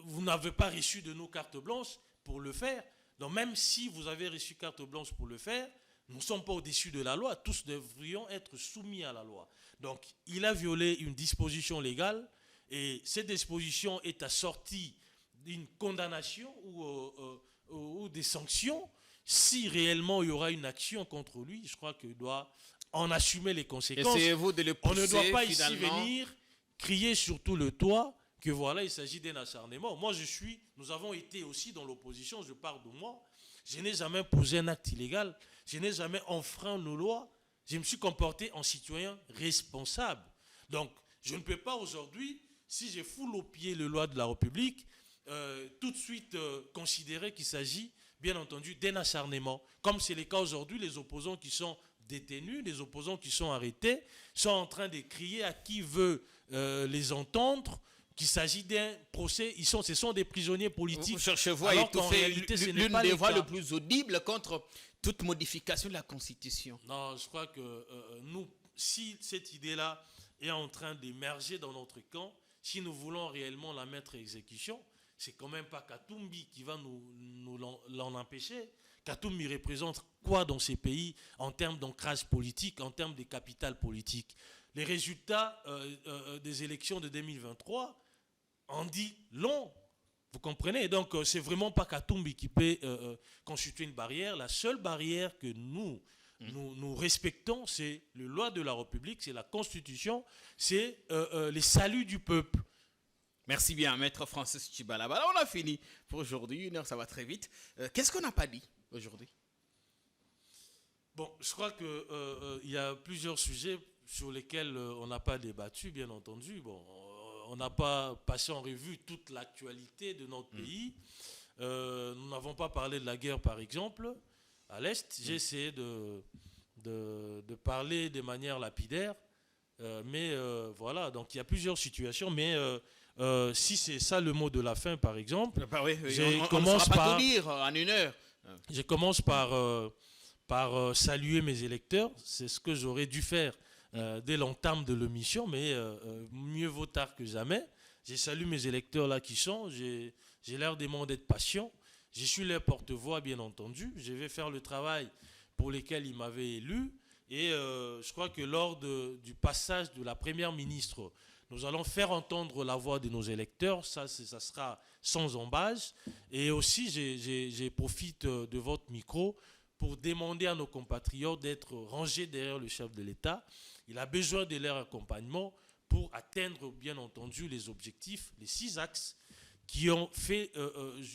[SPEAKER 2] vous n'avez pas reçu de nos cartes blanches pour le faire. Donc même si vous avez reçu carte blanche pour le faire, nous ne sommes pas au-dessus de la loi. Tous devrions être soumis à la loi. Donc il a violé une disposition légale et cette disposition est assortie d'une condamnation ou des sanctions. Si réellement il y aura une action contre lui, je crois qu'il doit en assumer les conséquences.
[SPEAKER 1] Essayez-vous de le
[SPEAKER 2] On
[SPEAKER 1] pousser
[SPEAKER 2] ne doit pas ici
[SPEAKER 1] finalement.
[SPEAKER 2] venir crier sur tout le toit que voilà, il s'agit d'un acharnement. Moi, nous avons été aussi dans l'opposition, je parle de moi. Je n'ai jamais posé un acte illégal. Je n'ai jamais enfreint nos lois. Je me suis comporté en citoyen responsable. Donc, je ne peux pas aujourd'hui, si je foule au pied les lois de la République, tout de suite considérer qu'il s'agit, bien entendu, d'un acharnement. Comme c'est le cas aujourd'hui, les opposants qui sont détenus, les opposants qui sont arrêtés, sont en train de crier à qui veut les entendre qu'il s'agit d'un procès. Ce sont des prisonniers politiques.
[SPEAKER 1] Vous cherchez-vous à
[SPEAKER 2] alors qu'en
[SPEAKER 1] étouffer
[SPEAKER 2] réalité, ce n'est
[SPEAKER 1] l'une
[SPEAKER 2] pas
[SPEAKER 1] des
[SPEAKER 2] le
[SPEAKER 1] voix
[SPEAKER 2] cas.
[SPEAKER 1] le plus audibles contre toute modification de la Constitution?
[SPEAKER 2] Non, je crois que nous, si cette idée-là est en train d'émerger dans notre camp, si nous voulons réellement la mettre à exécution, c'est quand même pas Katumbi qui va nous l'en empêcher. Katumbi représente quoi dans ces pays en termes d'ancrage politique, en termes de capital politique? Les résultats des élections de 2023 en dit long. Vous comprenez? Donc, c'est vraiment pas Katumbi qui peut constituer une barrière. La seule barrière que nous respectons, c'est les lois de la République, c'est la Constitution, c'est les saluts du peuple.
[SPEAKER 1] Merci bien, Maître Francis Tchibalaba. On a fini pour aujourd'hui. Une heure, ça va très vite. Qu'est-ce qu'on n'a pas dit aujourd'hui?
[SPEAKER 2] Bon, je crois qu'il y a plusieurs sujets sur lesquels on n'a pas débattu, bien entendu. Bon, on n'a pas passé en revue toute l'actualité de notre pays. Nous n'avons pas parlé de la guerre, par exemple, à l'Est. J'ai essayé de parler de manière lapidaire. Mais voilà, donc il y a plusieurs situations. Mais si c'est ça le mot de la fin, par exemple,
[SPEAKER 1] Bah oui,
[SPEAKER 2] je
[SPEAKER 1] on
[SPEAKER 2] commence
[SPEAKER 1] ne saura pas
[SPEAKER 2] par...
[SPEAKER 1] tout dire en une heure.
[SPEAKER 2] Je commence par saluer mes électeurs. C'est ce que j'aurais dû faire dès l'entame de l'émission, mais mieux vaut tard que jamais. Je salue mes électeurs là qui sont. J'ai leur demandé d'être patient. Je suis leur porte-voix, bien entendu. Je vais faire le travail pour lequel ils m'avaient élu. Et je crois que lors du passage de la première ministre, nous allons faire entendre la voix de nos électeurs. Ça sera sans embâche. Et aussi, je profite de votre micro pour demander à nos compatriotes d'être rangés derrière le chef de l'État. Il a besoin de leur accompagnement pour atteindre, bien entendu, les objectifs, les 6 axes qui ont fait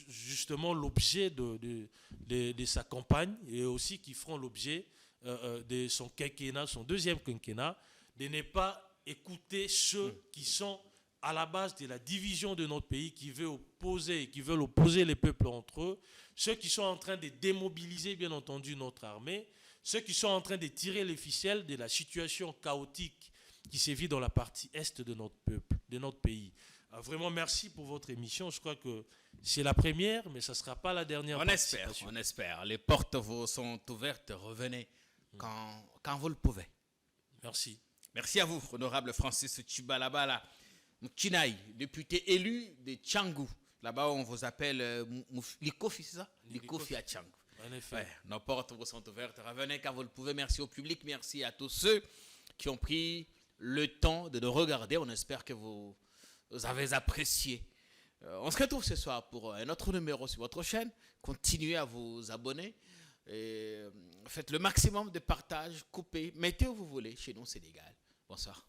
[SPEAKER 2] justement l'objet de sa campagne et aussi qui feront l'objet de son quinquennat, son deuxième quinquennat, de ne pas écouter ceux qui sont à la base de la division de notre pays, qui veulent opposer les peuples entre eux, ceux qui sont en train de démobiliser, bien entendu, notre armée, ceux qui sont en train de tirer les ficelles de la situation chaotique qui sévit dans la partie est de notre peuple, de notre pays. Alors vraiment, merci pour votre émission. Je crois que c'est la première, mais ça ne sera pas la dernière.
[SPEAKER 1] On espère. Les portes vous sont ouvertes. Revenez quand vous le pouvez.
[SPEAKER 2] Merci.
[SPEAKER 1] Merci à vous, honorable Francis Tchibalaba, Mkinaï, député élu de Tchangou, Là-bas, on vous appelle Likofi, c'est ça? Likofi à Tchang.
[SPEAKER 2] En effet.
[SPEAKER 1] Ouais, nos portes vous sont ouvertes. Revenez quand vous le pouvez. Merci au public. Merci à tous ceux qui ont pris le temps de nous regarder. On espère que vous avez apprécié. On se retrouve ce soir pour un autre numéro sur votre chaîne. Continuez à vous abonner. Et faites le maximum de partage. Coupez. Mettez où vous voulez. Chez nous, c'est légal. Bonsoir.